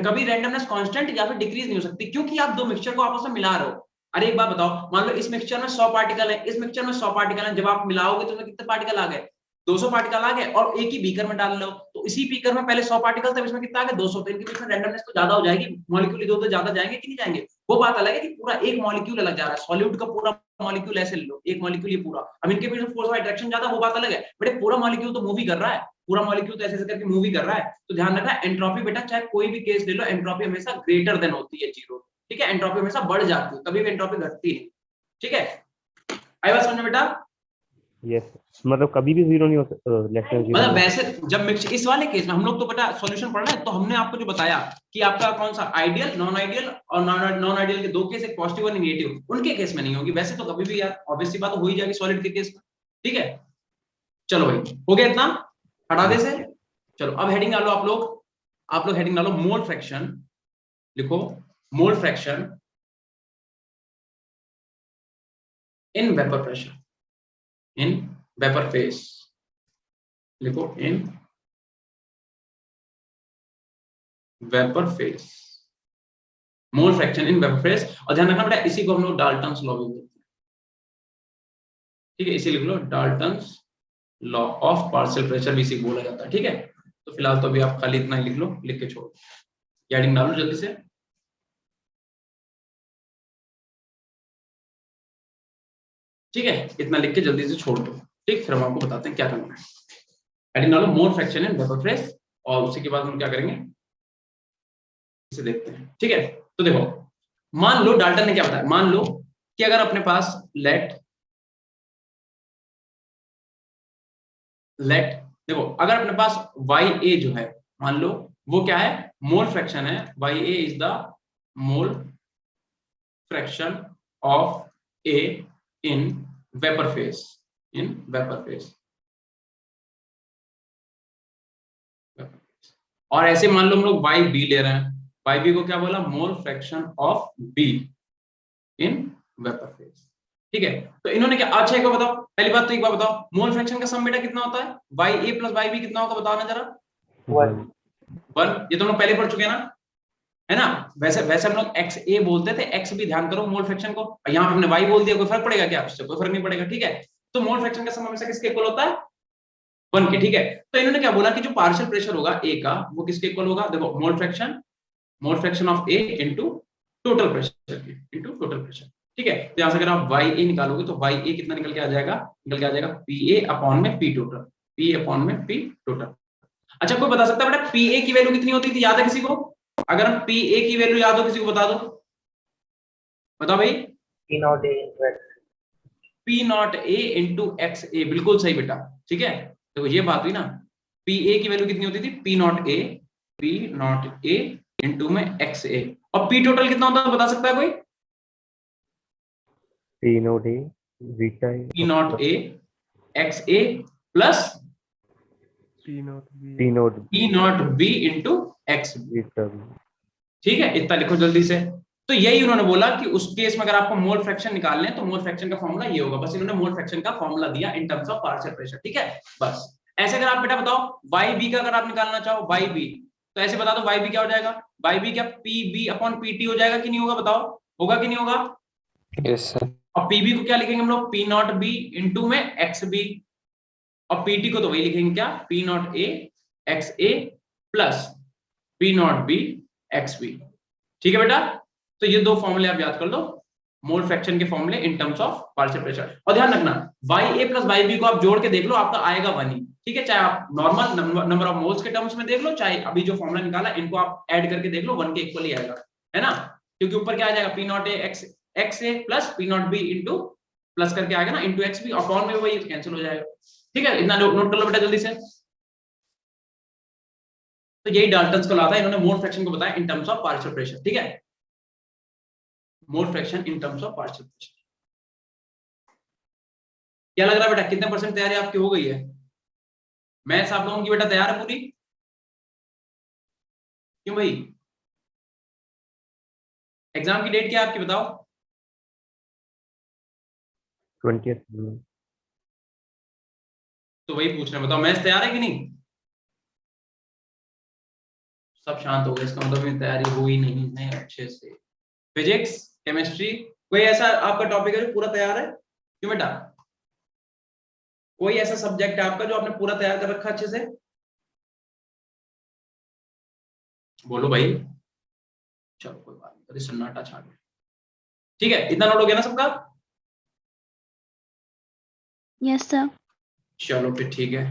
कभी रैंडमनेस कांस्टेंट या फिर डिक्रीज नहीं हो सकती, क्योंकि आप 2 मिक्सचर को आपस में मिला रहे हो। अरे एक बात बताओ, मान लो इस मिक्सचर में 100 पार्टिकल है, इस मिक्सचर में 100 पार्टिकल है, जब आप मिलाओगे तो कितने पार्टिकल आ गए, 200 पार्टिकल आ गए, और एक ही बीकर में डाल लो तो इसी बीकर में पहले 100 पार्टिकल थे, इसमें कितना आ गया 200, तो इनके बीच में रैंडमनेस तो ज्यादा हो जाएगी, मॉलिक्यूल इधर उधर ज्यादा जाएंगे कि नहीं जाएंगे। वो बात अलग है कि पूरा एक मॉलिक्यूल अलग जा रहा है, सॉल्यूट का पूरा मॉलिक्यूल ऐसे ले लो, एक मॉलिक्यूल ये पूरा, अब इनके बीच में फोर्स ऑफ अट्रैक्शन ज्यादा, वो बात अलग है। बट पूरा मॉलिक्यूल तो मूव ही कर रहा है, पूरा मॉलिक्यूल तो ऐसे करके मूव ही कर रहा है। तो ध्यान रखना एंट्रोपी बेटा, चाहे कोई भी केस ले लो, एंट्रोपी हमेशा ग्रेटर देन होती है 0, ठीक है। एंट्रोपी हमेशा बढ़ जाती है, कभी भी एंट्रोपी घटती नहीं, ठीक है। आई बात समझ में बेटा? यस, मतलब कभी भी जीरो नहीं हो लेस देन जीरो मतलब नहीं हो वैसे जब मिक्स इस वाले केस में हम लोग तो पता सॉल्यूशन पढ़ना है, तो हमने आपको जो बताया कि आपका कौन सा आइडियल, नॉन आइडियल और नॉन आइडियल के दो केस, एक पॉजिटिव और नेगेटिव, उनके केस में नहीं होगी। वैसे तो कभी भी यार ऑब्वियस सी बात हो ही जाएगी सॉलिड के केस में। ठीक है, चलो भाई हो गया इतना, हटा दे से। चलो अब हेडिंग डालो आप लोग हेडिंग डालो मोल फ्रैक्शन, लिखो mole fraction in vapour pressure, in vapour phase, लिखो in vapour phase, mole fraction in vapour phase. और ध्यान रखना बेटा, इसी को हम लोग डाल्टन्स लॉ भी बोलते हैं। ठीक है, इसी लिख लो, Dalton's law of partial pressure भी इसी को बोला जाता है। ठीक है, तो फिलहाल तो अभी आप खाली इतना ही लिख लो, लिख के छोड़ो, हेडिंग डालो जल्दी से। ठीक है, इतना लिख के जल्दी से छोड़ दो। ठीक, फिर हम आपको बताते हैं क्या करना है। हेडिंग डालो mole fraction in vapour phase, और उसी के बाद हम क्या करेंगे इसे देखते हैं। ठीक है, तो देखो, मान लो डाल्टन ने क्या बताया, मान लो कि अगर अपने पास लेट देखो, अगर अपने पास वाई ए जो है, मान लो वो क्या है, मोल फ्रैक्शन है। Y A is the mole fraction of A in vapour phase, in vapour phase. और ऐसे मान लो हम लोग वाई बी ले रहे हैं, वाई बी को क्या बोला, मोल fraction of be in vapour face. ठीक है, तो इन्होंने क्या, अच्छा एक बार बताओ, पहली बात तो एक बार बताओ, मोल फ्रैक्शन का सम बेटा कितना होता है, वाई ए प्लस वाई बी कितना होता है, बताओ ना जरा। 1 1, ये तो हम लोग पहले पढ़ चुके हैं ना, है ना। वैसे वैसे हम लोग एक्स ए बोलते थे, एक्स भी ध्यान करो मोल फ्रैक्शन को, यहाँ पे हमने वाई बोल दिया, कोई फर्क पड़ेगा क्या, उससे कोई फर्क नहीं पड़ेगा। ठीक है, तो मोल फ्रैक्शन का सम हमेशा किसके इक्वल होता है, 1 के। ठीक है, तो इन्होंने क्या बोला कि जो पार्शियल प्रेशर होगा ए का, वो किसके इक्वल होगा, देखो मोल fraction of A into total pressure, into total pressure. ठीक है, तो यहां से अगर आप वाई ए निकालोगे तो वाई ए कितना निकल के आ जाएगा, निकल के आ जाएगा पी ए अपॉन में पी टोटल, पी अपॉन में पी टोटल। अच्छा कोई बता सकता है बेटा पी ए की वैल्यू कितनी होती थी, याद है किसी को, अगर हम पी ए की वैल्यू याद हो किसी को बता दो, बताओ भाई। P naught A into X। P naught A into X A, बिल्कुल सही बेटा। ठीक है, देखो ये बात हुई ना, पी ए की वैल्यू कितनी होती थी, पी नॉट ए इंटू में एक्स ए, और पी टोटल कितना होता है बता सकता है कोई, P note A beta P naught A X A plus P note P naught B into x. Beta. ठीक है, इतना लिखो जल्दी से। तो यही उन्होंने बोला कि उस केस में अगर आपको मोल फ्रैक्शन निकालने हैं तो मोल फ्रैक्शन का फॉर्मूला ये होगा, बस इन्होंने मोल फ्रैक्शन का फॉर्मूला दिया in terms of partial pressure. ठीक है, बस ऐसे अगर आप बेटा बताओ वाई बी का अगर आप निकालना चाहो, वाई बी, तो ऐसे बता दो वाई बी क्या हो जाएगा, वाई बी क्या P B upon P T हो जाएगा कि नहीं होगा, बताओ होगा कि नहीं होगा। Yes sir. और पीबी को क्या लिखेंगे हम लोग, पी नॉट बी इंटू में एक्स बी, और पीटी को तो वही लिखेंगे क्या, P naught A X A plus P naught B X B. ठीक है बेटा, तो ये दो फॉर्मूले आप याद कर लो, मोल फ्रैक्शन के फॉर्मूले in terms of partial pressure. और ध्यान रखना वाई ए प्लस वाई बी को आप जोड़ के देख लो, आपका आएगा 1 ही। ठीक है, चाहे आप नॉर्मल नंबर ऑफ मोल्स के टर्म्स में देख लो, चाहे अभी जो फॉर्मूला निकाला इनको आप ऐड करके देख लो, 1 के इक्वल ही आएगा, है ना। क्योंकि ऊपर क्या आ जाएगा, P naught A X A plus P naught B into plus करके आएगा ना, इंटू एक्स बी, अपॉन में वही कैंसिल हो जाएगा। ठीक है, इतना नोट कर लो बेटा जल्दी से। तो यही डाल्टन्स को लाता है, इन्होंने मोल फ्रैक्शन को बताया in terms of partial pressure. ठीक है, mole fraction in terms of partial pressure. क्या लग रहा है बेटा, कितने परसेंट तैयारी आपकी हो गई है, मैथ्स आप लोगों की बेटा तैयार है पूरी, क्यों भाई, एग्जाम की डेट क्या है आपकी बताओ, 20th। तो वही पूछ रहे हैं, बताओ मैथ्स तैयार है कि नहीं, सब शांत हो गए, इसका मतलब मेरी तैयारी हुई नहीं है अच्छे से। फिजिक्स केमिस्ट्री कोई ऐसा आपका टॉपिक है जो पूरा तैयार है, क्यों बेटा, कोई ऐसा सब्जेक्ट है आपका जो आपने पूरा तैयार कर रखा अच्छे से, बोलो भाई। चलो कोई बात नहीं, सन्नाटा छा गया। ठीक है, इतना नोट हो गया ना सबका, यस सर। चलो फिर ठीक है।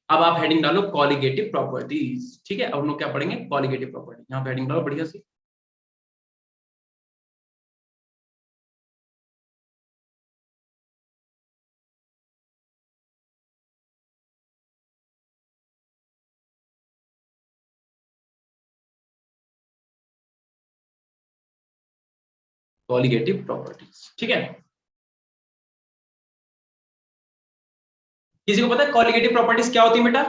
अब आप हेडिंग डालो कॉलिगेटिव प्रॉपर्टीज। ठीक है, अब हम लोग क्या पढ़ेंगे, कॉलिगेटिव प्रॉपर्टी, यहाँ पे हेडिंग डालो बढ़िया सी। Colligative properties. ठीक है, किसी को पता है कॉलिगेटिव प्रॉपर्टीज क्या होती है बेटा?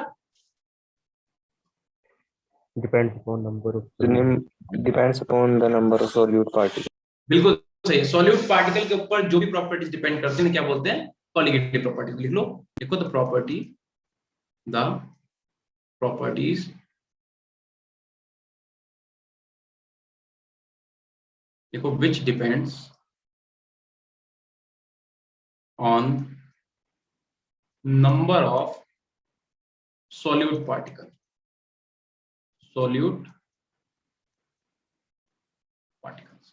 Depends upon number of Depends upon the number of solute particles. बिल्कुल सही, सॉल्यूट पार्टिकल के ऊपर जो भी प्रॉपर्टीज डिपेंड करते हैं क्या बोलते हैं? Colligative properties. लिख लो, देखो द प्रॉपर्टीज देखो which depends on number of solute particles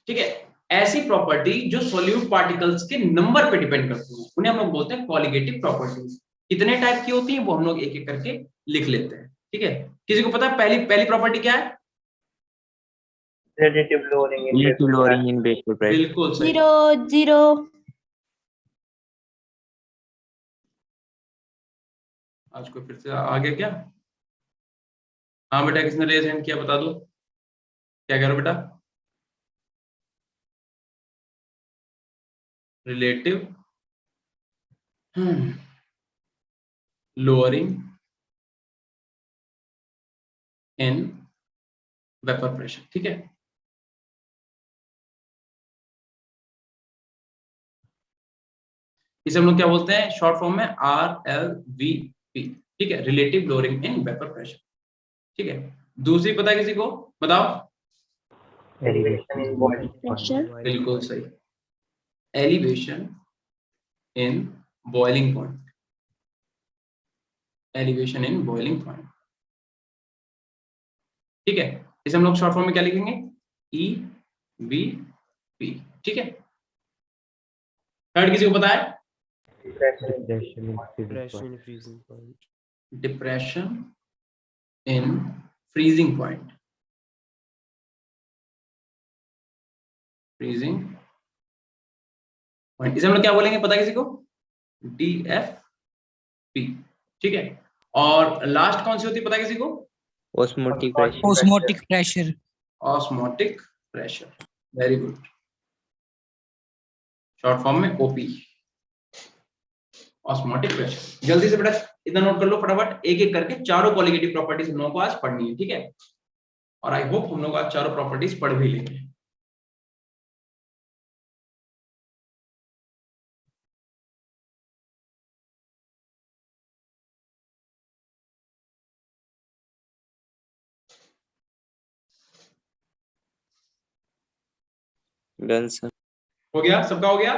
ठीक है, ऐसी प्रॉपर्टी जो सॉल्यूट पार्टिकल्स के नंबर पे डिपेंड करती है उन्हें हम लोग बोलते हैं कॉलिगेटिव प्रॉपर्टीज। कितने टाइप की होती है वो हम लोग एक एक करके लिख लेते हैं। ठीक है, किसी को पता है पहली प्रॉपर्टी क्या है? relative lowering in Relative lowering in vapor pressure. बिल्कुल सही, 0 आज कोई फिर से आ गया क्या? हाँ बेटा, किसने रेज हैंड किया बता दो, क्या कह रहे हो बेटा? Relative lowering in vapour pressure. ठीक है, इसे हम लोग क्या बोलते हैं शॉर्ट फॉर्म में? RLVP। ठीक है, relative lowering in vapour pressure. ठीक है, दूसरी पता है किसी को? बताओ। elevation in boiling pressure बिल्कुल सही, elevation in boiling point. Elevation in boiling point. ठीक है, इसे हम लोग शॉर्ट फॉर्म में क्या लिखेंगे? EVP। ठीक है, थर्ड किसी को पता है? depression in depression in freezing point. Depression in freezing point. Freezing point, इसे हम लोग क्या बोलेंगे पता है किसी को? DFP। ठीक है, और लास्ट कौन सी होती है पता है किसी को? Osmotic pressure. Osmotic pressure. Osmotic pressure. Very good, short form में OP, ऑस्मोटिक प्रेशर। जल्दी से बेटा इतना नोट कर लो फटाफट, एक एक करके चारों कॉलिगेटिव प्रॉपर्टीज हम लोगों को आज पढ़नी है। ठीक है, और आई होप हम लोग आज चारों प्रॉपर्टीज पढ़ भी लेंगे। Done, sir. हो गया, सबका हो गया?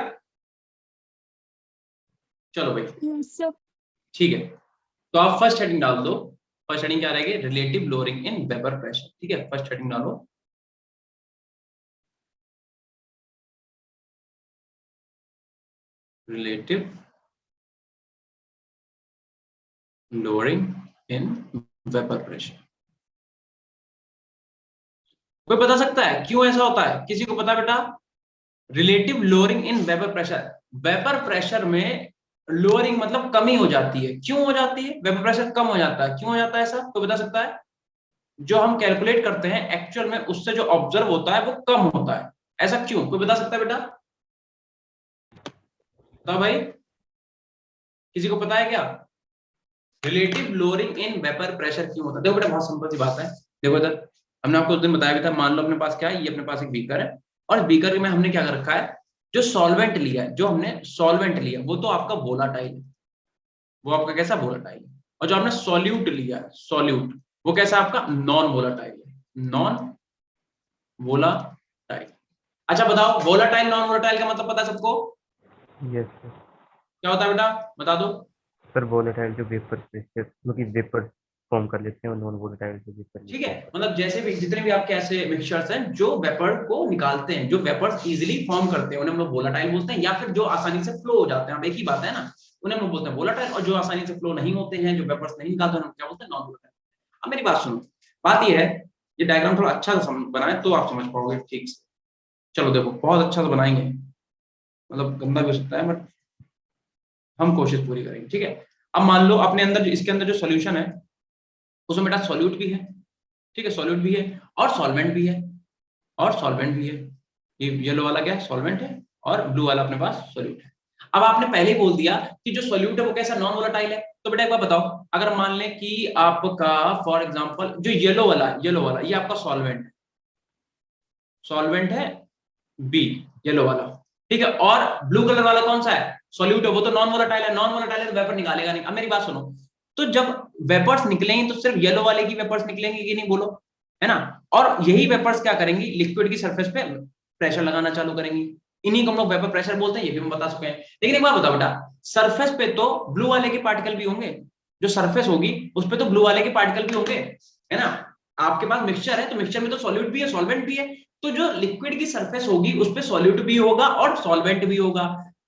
चलो भाई, yes sir ठीक है, तो आप फर्स्ट हेडिंग डाल दो। फर्स्ट हेडिंग क्या रहेगी? Relative lowering in vapour pressure. ठीक है, फर्स्ट हेडिंग डालो। Relative lowering in vapour pressure. कोई बता सकता है क्यों ऐसा होता है? किसी को पता बेटा? Relative lowering in vapour pressure, vapour pressure में लोअरिंग मतलब कमी हो जाती है। क्यों हो जाती है? वेपर प्रेशर कम हो जाता है, क्यों हो जाता है ऐसा? कोई बता सकता है? जो हम कैलकुलेट करते हैं एक्चुअल में उससे जो ऑब्जर्व होता है वो कम होता है, ऐसा क्यों? कोई बता सकता है बेटा? तो भाई किसी को पता है क्या relative lowering in vapour pressure क्यों होता है? देखो बेटा बहुत सिंपल सी बात है। देखो इधर हमने आपको उस दिन बताया भी था, मान लो अपने पास क्या है, ये अपने पास एक बीकर है और इस बीकर में हमने क्या कर रखा है, जो सॉल्वेंट लिया है, जो हमने सॉल्वेंट लिया वो तो आपका वोलाटाइल है, वो आपका कैसा? वोलाटाइल है। और जो आपने सॉल्यूट लिया है, सॉल्यूट, वो कैसा आपका? नॉन वोलाटाइल है, नॉन वोलाटाइल। अच्छा बताओ, वोलाटाइल नॉन वोलाटाइल का मतलब पता है सबको? Yes sir. क्या होता है बेटा बता दो? सर वोलेटाइल जो वेपर प्रेशर मतलब वेपर फॉर्म कर लेते हैं और नॉन वोलेटाइल जो वेपर। ठीक है, मतलब जैसे भी जितने भी आपके ऐसे मिक्सचर्स हैं जो वेपर को निकालते हैं, जो वेपर्स इजीली फॉर्म करते हैं, उन्हें हम लोग वोलाटाइल बोलते हैं, या फिर जो आसानी से फ्लो हो जाते हैं, अब एक ही बात है ना, उन्हें हम लोग बोलते हैं वोलाटाइल। और जो आसानी से फ्लो नहीं होते हैं, जो वेपर्स नहीं निकालते हैं, क्या बोलते हैं? Non volatile. अब मेरी बात सुनो, बात ये है, ये डायग्राम थोड़ा अच्छा सा बनाए तो आप समझ पाओगे ठीक से। चलो देखो, बहुत अच्छा से बनाएंगे, मतलब गंदा भी हो सकता है बट हम कोशिश पूरी करेंगे। ठीक है, अब मान लो अपने अंदर इसके अंदर जो सोल्यूशन है उसमें बेटा सॉल्यूट भी है, ठीक है, सॉल्यूट भी है और सॉल्वेंट भी है, और सॉल्वेंट भी है। ये येलो वाला क्या है, सॉल्वेंट है, और ब्लू वाला अपने पास सॉल्यूट है। अब आपने पहले ही बोल दिया कि जो सॉल्यूट है वो कैसा, नॉन वोलेटाइल है। तो बेटा एक बार बताओ, अगर मान लें कि आपका फॉर एग्जांपल जो येलो वाला ये आपका सॉल्वेंट है बी, येलो वाला, ठीक है, और ब्लू कलर वाला कौन सा है, सॉल्यूट है, वो तो नॉन वोलेटाइल है। नॉन वोलेटाइल है तो वेपर निकालेगा नहीं। अब मेरी बात सुनो, तो जब वेपर्स निकलेंगे तो सिर्फ येलो वाले की वेपर्स निकलेंगे कि नहीं, बोलो, है ना। और यही वेपर्स क्या करेंगी, लिक्विड की सरफेस पे प्रेशर लगाना चालू करेंगी। इन्हीं को हम लोग वेपर प्रेशर बोलते हैं, ये भी हम बता सकते हैं। लेकिन एक बात बताओ बेटा, सरफेस पे तो ब्लू वाले के पार्टिकल भी होंगे, जो सरफेस होगी उस पे तो ब्लू वाले के पार्टिकल भी होंगे, है ना। आपके पास मिक्सचर है तो मिक्सचर में तो सॉल्यूट भी है, सॉल्वेंट भी है, तो जो लिक्विड की सरफेस होगी उस पे सॉल्यूट भी होगा और सॉल्वेंट भी होगा।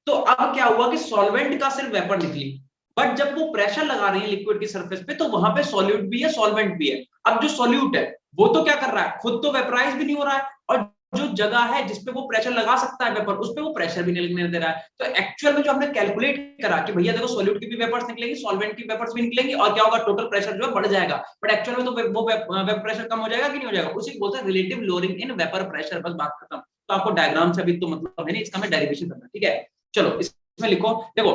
तो अब क्या हुआ कि सॉल्वेंट का सिर्फ वेपर निकली, बट जब वो प्रेशर लगा रही है लिक्विड की सरफेस पे तो वहां पे सॉल्यूट भी है, सॉल्वेंट भी है। अब जो सॉल्यूट है वो तो क्या कर रहा है, खुद तो वेपराइज भी नहीं हो रहा है, और जो जगह है जिसपे वो प्रेशर लगा सकता है वेपर, उस पे वो प्रेशर भी नहीं लगने दे रहा है। तो एक्चुअल में जो हमने कैलकुलेट करा कि भैया देखो सॉल्यूट की भी वेपर्स निकलेंगी, सॉल्वेंट की वेपर्स भी निकलेंगी, और क्या होगा, टोटल प्रेशर जो है बढ़ जाएगा। बट एक्चुअल में तो वो वेपर प्रेशर कम हो जाएगा कि नहीं हो जाएगा, उसी को बोलते हैं relative lowering in vapour pressure. बस बात खत्म। तो आपको डायग्राम से अभी तो मतलब है नहीं, इसका मैं डेरिवेशन करना, ठीक है। चलो इसमें लिखो, देखो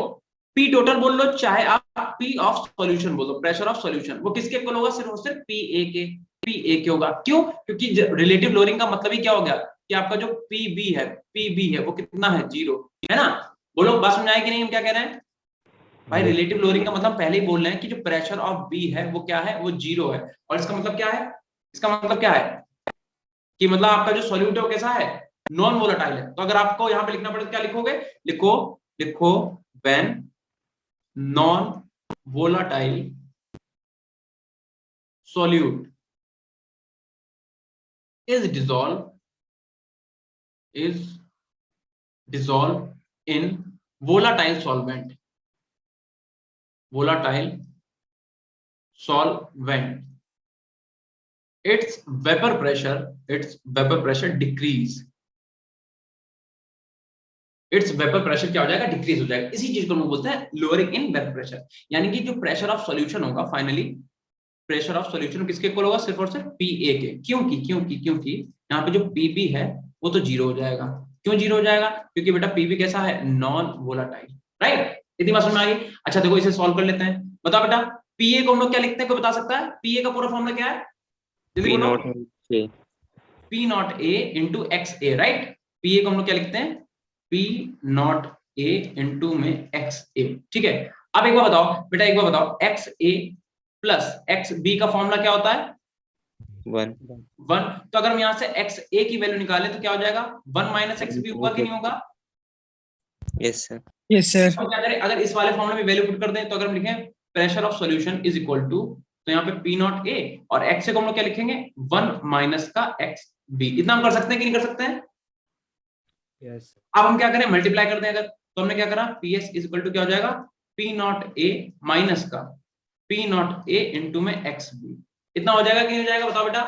पी टोटल बोल लो, चाहे आप पी ऑफ सॉल्यूशन बोलो, प्रेशर ऑफ सॉल्यूशन, वो किसके इक्वल होगा, सिर्फ और सिर्फ पी ए के होगा। क्यों, क्योंकि रिलेटिव लोअरिंग का मतलब ही क्या हो गया कि आपका जो पीबी है वो कितना है, 0, है ना। बोलो बात समझ आए कि नहीं, हम क्या कह रहे हैं भाई। रिलेटिव लोअरिंग का मतलब पहले ही बोल रहे हैं कि जो प्रेशर ऑफ बी है वो क्या है, वो 0 है। और इसका मतलब क्या है, इसका मतलब क्या है कि मतलब आपका जो सॉल्यूट है वो कैसा है, नॉन वोलेटाइल है। तो अगर आपको यहां पे लिखना पड़े तो क्या लिखोगे, लिखो when non volatile solute is dissolved in volatile solvent, its vapor pressure decrease, it's vapour pressure क्या हो जाएगा, डिक्रीज हो जाएगा। इसी चीज को हम बोलते हैं लोअरिंग इन वेपर प्रेशर। यानी कि जो प्रेशर ऑफ सॉल्यूशन होगा, फाइनली प्रेशर ऑफ सॉल्यूशन किसके इक्वल होगा, सिर्फ और सिर्फ पीए के। क्योंकि यहाँ पे जो पीबी है वो तो 0 हो जाएगा। क्यों 0 हो जाएगा, क्योंकि बेटा पीबी कैसा है, नॉन वोलेटाइल, राइट। इतनी बात समझ में आ गई। अच्छा देखो इसे सॉल्व कर लेते हैं। बताओ बेटा पीए को हम लोग क्या लिखते हैं, कोई बता सकता है, पीए का पूरा फॉर्मूला क्या है, P naught A into X A, right. PA को हम लोग क्या लिखते हैं, पी नॉट ए इंटू में एक्स ए, ठीक है। अब एक बार बताओ बेटा, एक बार बताओ, x A plus x B का फॉर्मूला क्या होता है, 1 तो अगर हम यहाँ से एक्स ए की वैल्यू निकाले तो क्या हो जाएगा, 1 माइनस एक्स बी होगा कि नहीं होगा, yes sir यस सर। तो क्या करें, अगर इस वाले फॉर्मूले में वैल्यू पुट कर दें तो अगर हम लिखें pressure of solution is equal to, तो यहाँ पे पी नॉट ए और एक्स ए को हम लोग क्या लिखेंगे, 1 माइनस का एक्स बी। इतना हम कर सकते हैं कि नहीं कर सकते हैं, यस। अब हम क्या करें, मल्टीप्लाई कर दें अगर, तो हमने क्या करा, P S is equal to क्या हो जाएगा, पी नॉट ए माइनस का पी नॉट ए इंटू में एक्स बी। इतना हो जाएगा कि नहीं हो जाएगा, बताओ बेटा,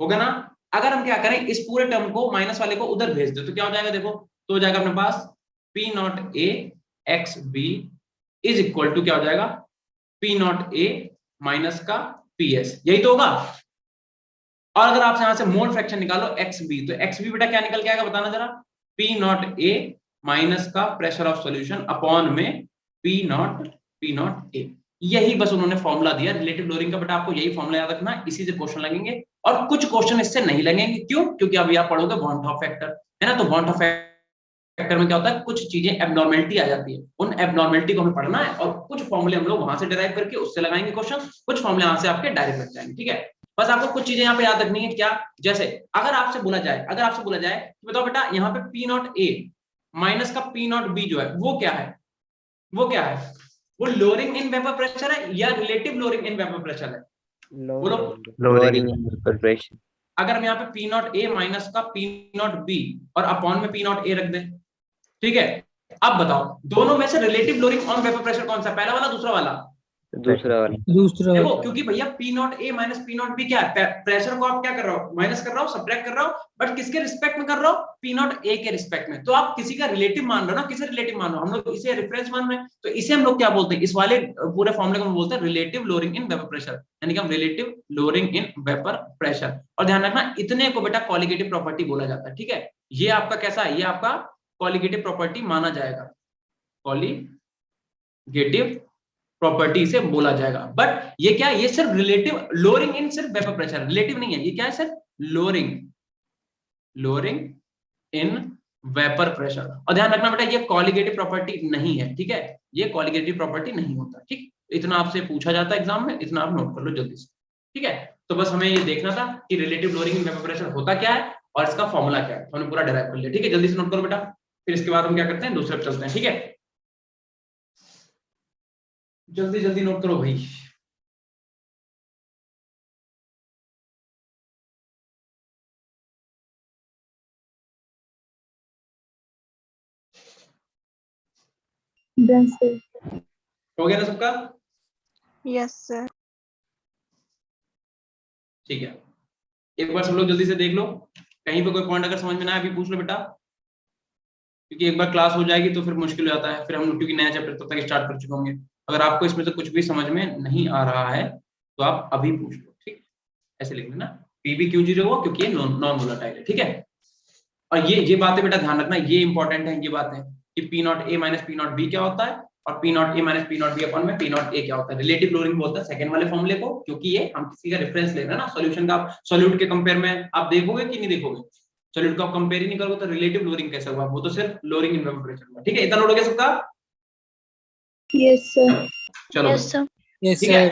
होगा ना। अगर हम क्या करें, इस पूरे टर्म को माइनस वाले को उधर भेज दे तो क्या हो जाएगा, देखो तो हो जाएगा अपने पास P naught A X B is equal to क्या हो जाएगा, पी नॉट ए माइनस का पी एस, यही तो होगा। और अगर आप यहां से मोल फ्रैक्शन निकालो एक्स बी, तो एक्स बी बेटा क्या निकल के आएगा, बताना जरा, पी नॉट ए माइनस का प्रेशर ऑफ सॉल्यूशन अपॉन में पी नॉट ए। यही बस उन्होंने फॉर्मूला दिया रिलेटिव लोअरिंग का। बेटा आपको यही फॉर्मूला याद रखना, इसी से क्वेश्चन लगेंगे, और कुछ क्वेश्चन इससे नहीं लगेंगे। क्यों, क्योंकि अभी आप पढ़ोगे वॉन टॉप फैक्टर, है ना। तो वॉन टॉप फैक्टर में क्या होता है, कुछ चीजें एबनॉर्मेलिटी आ जाती है, उन एबनॉर्मेलिटी को हमें पढ़ना है, और कुछ फॉर्मूले हम लोग वहां से डिराइव करके उससे लगाएंगे क्वेश्चन, कुछ फॉर्मूले यहां से आपके डायरेक्ट लग जाएंगे, ठीक है। बस आपको कुछ चीजें यहाँ पे याद रखनी है, क्या, जैसे अगर आपसे बोला जाए तो बताओ बेटा यहाँ पे पी नॉट ए माइनस का पी नॉट बी जो है वो क्या है, वो लोअरिंग इन वेपर प्रेशर है या relative lowering in vapour pressure है, बोलो। lowering in vapor pressure अगर हम यहाँ पे पी नॉट ए माइनस का पी नॉट बी और अपॉन में पी नॉट ए रख दें, ठीक है। अब बताओ दोनों में से relative lowering on vapour pressure कौन सा, पहला वाला दूसरा वाला, दूसरा वाला। दूसरा देखो क्योंकि भैया P naught A minus P naught B क्या है, प्रेशर को आप क्या कर रहे हो, माइनस कर रहा हो, सब्ट्रैक्ट कर रहा हो, बट किसके रिस्पेक्ट में कर रहा हो, पी नॉट ए के रिस्पेक्ट में। तो आप किसी का रिलेटिव मान रहे हो ना, किसे रिलेटिव मान रहे हो, हम लोग इसे रेफरेंस मान रहे हैं, तो इसे हम लोग क्या बोलते हैं, इस वाले पूरे फॉर्मूले को हम बोलते हैं relative lowering in vapour pressure, यानी कि हम relative lowering in vapour pressure. और ध्यान रखना इतने को बेटा कॉलिगेटिव प्रॉपर्टी बोला जाता है, ठीक है। ये आपका कैसा है, ये आपका कॉलिगेटिव प्रॉपर्टी माना जाएगा, कॉलिगेटिव प्रॉपर्टी से बोला जाएगा। बट ये क्या है, ये सिर्फ रिलेटिव लोअरिंग इन सिर्फ वेपर प्रेशर, रिलेटिव नहीं है, ये क्या है, सिर्फ लोअरिंग इन वेपर प्रेशर। और ध्यान रखना बेटा ये कॉलिगेटिव प्रॉपर्टी नहीं है, ठीक है, ये कॉलिगेटिव प्रॉपर्टी नहीं होता, ठीक। इतना आपसे पूछा जाता है एग्जाम में, इतना आप नोट कर लो जल्दी से, ठीक है। तो बस हमें ये देखना था कि relative lowering in vapour pressure होता क्या है और इसका फॉर्मूला क्या है, तो हमने पूरा डिराइव कर लिया, ठीक है। जल्दी से नोट करो बेटा, फिर इसके बाद हम क्या करते हैं, दूसरे पे चलते हैं, ठीक है। जल्दी जल्दी नोट करो भाई। Done, sir. हो गया ना सबका, Yes, sir. ठीक है। एक बार सब लोग जल्दी से देख लो, कहीं पे कोई पॉइंट अगर समझ में ना आए अभी पूछ लो बेटा, क्योंकि एक बार क्लास हो जाएगी तो फिर मुश्किल हो जाता है, फिर हम लोग क्योंकि नया चैप्टर तब तक स्टार्ट कर चुके होंगे। अगर आपको इसमें से कुछ भी समझ में नहीं आ रहा है तो आप अभी पूछ लो, ठीक। ऐसे लिख लेना PbQ0 हो, क्योंकि ये नॉन वोलेटाइल है, ठीक है। और ये बातें बेटा ध्यान रखना, ये इंपॉर्टेंट है, ये बातें कि P naught A minus P naught B क्या होता है और P naught A minus P naught B upon में पी नॉट ए क्या होता है। रिलेटिव लोअरिंग बोलते हैं सेकंड वाले फॉर्मूले को, क्योंकि ये हम किसी का रेफरेंस ले रहे हैं ना, सॉल्यूशन का। आप सॉल्यूट के कंपेयर में आप देखोगे कि नहीं देखोगे, सॉल्यूट को आप कंपेयर ही नहीं करोगे तो रिलेटिव लोअरिंग कैसे होगा, वो तो सिर्फ लोअरिंग इन वेपर प्रेशर होगा, ठीक है। इतना नोट हो गया सबका, Yes, sir. चलो Yes, sir. ठीक है।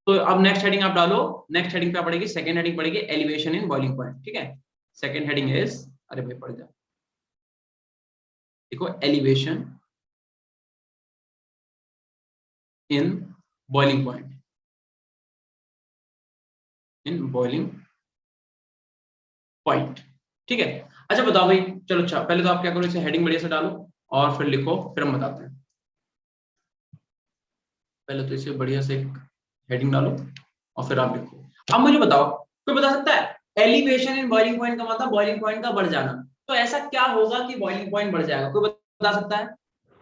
तो अब नेक्स्ट हेडिंग आप डालो, नेक्स्ट हेडिंग पे पड़ेगी, सेकंड हेडिंग पड़ेगी एलिवेशन इन बॉइलिंग पॉइंट, ठीक है। सेकंड हेडिंग इज, अरे भाई पढ़ जा, देखो elevation in boiling point, in boiling point, ठीक है। अच्छा बताओ भाई, चलो अच्छा पहले तो आप क्या करो, इसे हेडिंग बढ़िया से डालो और फिर लिखो, फिर हम बताते हैं। पहले तो इसे बढ़िया से हेडिंग डालो और फिर आप लिखो। अब मुझे बताओ, कोई बता सकता है एलिवेशन इन बॉइलिंग पॉइंट का मतलब बॉइलिंग पॉइंट का बढ़ जाना, तो ऐसा क्या होगा कि बॉइलिंग पॉइंट बढ़ जाएगा, कोई बता सकता है,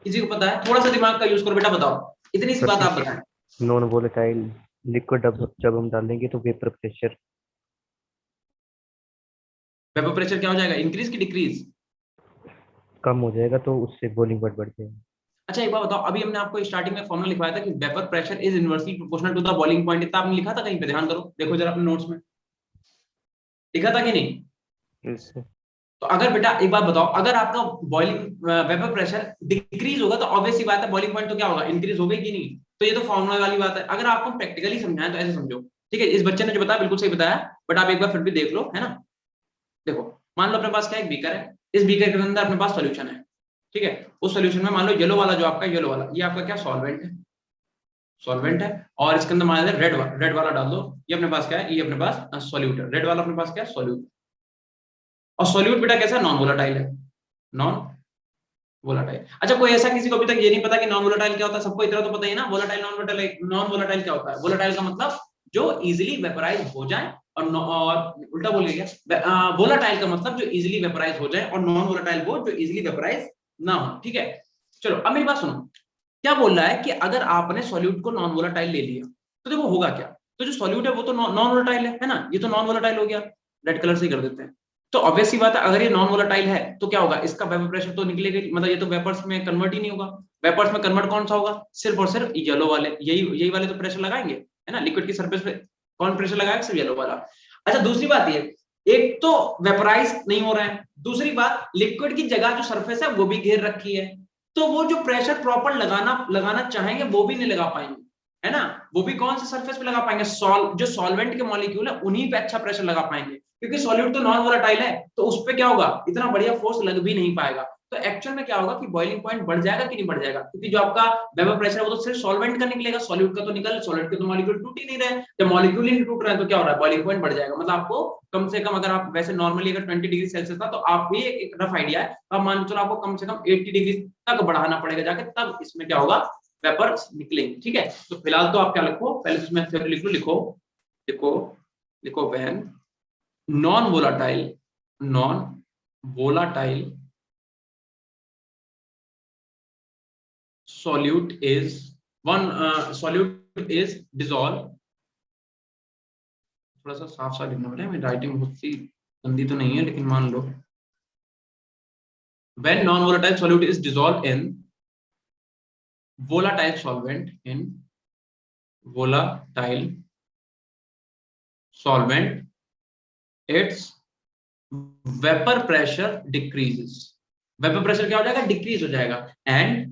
किसी को पता है? थोड़ा सा दिमाग का यूज करो बेटा, बताओ, इतनी सी बात आप बताएं। नॉन वोलेटाइल लिक्विड जब हम डालेंगे तो वेपर प्रेशर क्या हो जाएगा, इंक्रीज की डिक्रीज? कम हो जाएगा, तो उससे बॉइलिंग पॉइंट बढ़ जाएगा। अच्छा एक बार बताओ, अभी हमने आपको स्टार्टिंग में फॉर्मूला लिखवाया था कि vapour pressure is inversely proportional to the boiling point, इतना आपने लिखा था कहीं पे, ध्यान करो, देखो जरा अपने नोट्स में लिखा था कि नहीं? Yes, sir. तो अगर बेटा एक बात बताओ, अगर आपका बॉइलिंग वेपर प्रेशर डिक्रीज होगा तो ऑब्वियस सी बात है बॉइलिंग पॉइंट तो क्या होगा, इंक्रीज होगा कि नहीं। तो ये तो फॉर्मूला वाली बात है। अगर आपको प्रैक्टिकली समझाएं तो ऐसे समझो, ठीक है। इस बच्चे ने जो बताया बिल्कुल सही बताया, बट आप एक बार फिर भी देख लो, है ना। देखो मान लो अपने पास क्या एक बीकर है, इस बीकर के अंदर अपने पास सॉल्यूशन है, ठीक है। उस सॉल्यूशन में मान लो येलो वाला जो आपका येलो वाला, ये आपका क्या सॉल्वेंट है, सॉल्वेंट है। और इसके अंदर मान लो रेड वाला डाल दो, ये अपने पास क्या है, ये अपने पास सॉल्यूट है, रेड वाला अपने पास क्या है, सॉल्यूट। और सॉल्यूट बेटा कैसा, नॉन वोलेटाइल है, नॉन वोलेटाइल। अच्छा कोई ऐसा किसी को अभी तक ये नहीं पता कि नॉन वोलेटाइल क्या होता है? सबको इतना तो पता ही ना, volatile non volatile. Non volatile क्या होता है? वोलेटाइल का मतलब जो इजीली वेपराइज हो जाए, और उल्टा बोल गया, वोलेटाइल का मतलब जो इजीली वेपराइज हो जाए, और नॉन वोलेटाइल वो जो इजीली वेपराइज ना हो, ठीक है। चलो अब मेरी बात सुनो, क्या बोल रहा है कि अगर आपने सॉल्यूट को नॉन वोलेटाइल ले लिया तो देखो होगा क्या, तो जो सॉल्यूट है वो तो नॉन वोलेटाइल है ना, ये तो नॉन वोलेटाइल हो गया, रेड कलर से ही कर देते हैं। तो ऑब्वियस सी बात है, अगर ये नॉन वोलेटाइल है तो क्या होगा, इसका वेपर प्रेशर तो निकलेगा, मतलब ये तो वेपर्स में कन्वर्ट ही नहीं होगा। वेपर्स में कन्वर्ट कौन सा होगा, सिर्फ और सिर्फ येलो वाले, यही वाले तो प्रेशर लगाएंगे, है ना। लिक्विड की सरफेस पे कौन प्रेशर लगाएगा, सिर्फ येलो वाला। अच्छा दूसरी बात ये, एक तो वेपराइज नहीं हो रहा है, दूसरी बात लिक्विड की जगह जो सरफेस है वो भी घेर रखी है, तो वो जो प्रेशर प्रॉपर लगाना चाहेंगे वो भी नहीं लगा पाएंगे, है ना। वो भी कौन से सरफेस पे लगा पाएंगे, जो सॉल्वेंट के मॉलिक्यूल है उन्हीं पे अच्छा प्रेशर लगा पाएंगे, क्योंकि सॉल्यूट तो नॉन वोलेटाइल है, तो उस पे क्या होगा, इतना बढ़िया फोर्स लग भी नहीं पाएगा। तो एक्चुअल में क्या होगा कि बॉइलिंग पॉइंट बढ़ जाएगा कि नहीं बढ़ जाएगा, क्योंकि जो आपका वेपर प्रेशर है वो तो सिर्फ सॉल्वेंट का निकलेगा, सॉल्यूट का तो निकल, सॉल्यूट के तो मॉलिक्यूल टूट ही नहीं रहे, जब मॉलिक्यूल ही नहीं टूट रहे हैं तो क्या हो रहा है, बॉइलिंग पॉइंट बढ़ जाएगा। मतलब आपको कम से कम, अगर आप वैसे नॉर्मली अगर 20 डिग्री सेल्सियस था तो आप भी एक रफ आइडिया है, अब मान चलो आपको कम से कम 80 डिग्री तक बढ़ाना पड़ेगा जाके, तब इसमें क्या होगा, वेपर्स निकलेंगे, ठीक है। तो फिलहाल तो आप क्या लिखो, पहले तो इसमें थ्योरी लिख लो, लिखो लिखो लिखो when non volatile solute is dissolved, थोड़ा सा साफ साफ लिखना पड़ेगा, मेरी राइटिंग बहुत सी गंदी तो नहीं है, लेकिन मान लो when non volatile solute is dissolved in volatile solvent its vapor pressure decreases, vapour pressure क्या हो जाएगा, डिक्रीज हो जाएगा, एंड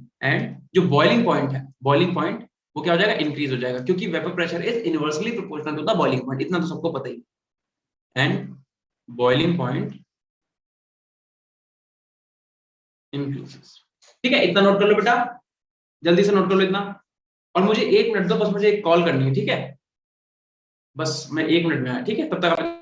जो बॉइलिंग पॉइंट वो क्या हो जाएगा, इंक्रीज हो जाएगा, क्योंकि vapour pressure is inversely proportional to the boiling point, इतना तो सबको पता ही, एंड बॉइलिंग पॉइंट इंक्रीजेस, ठीक है। इतना नोट कर लो बेटा, जल्दी से नोट कर लो इतना, और मुझे 1 मिनट दो, बस मुझे एक कॉल करनी है, ठीक है, बस मैं 1 मिनट में आया, ठीक है, तब तक आप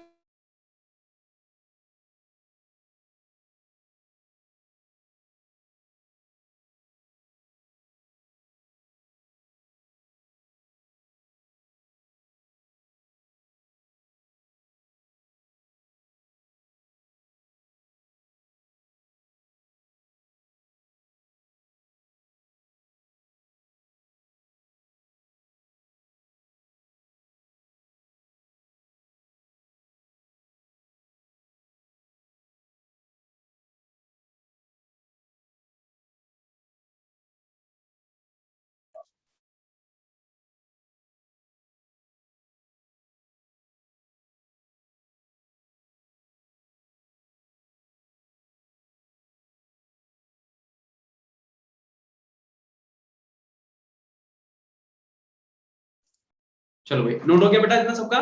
चलो भाई, नोट हो गया बेटा इतना सबका,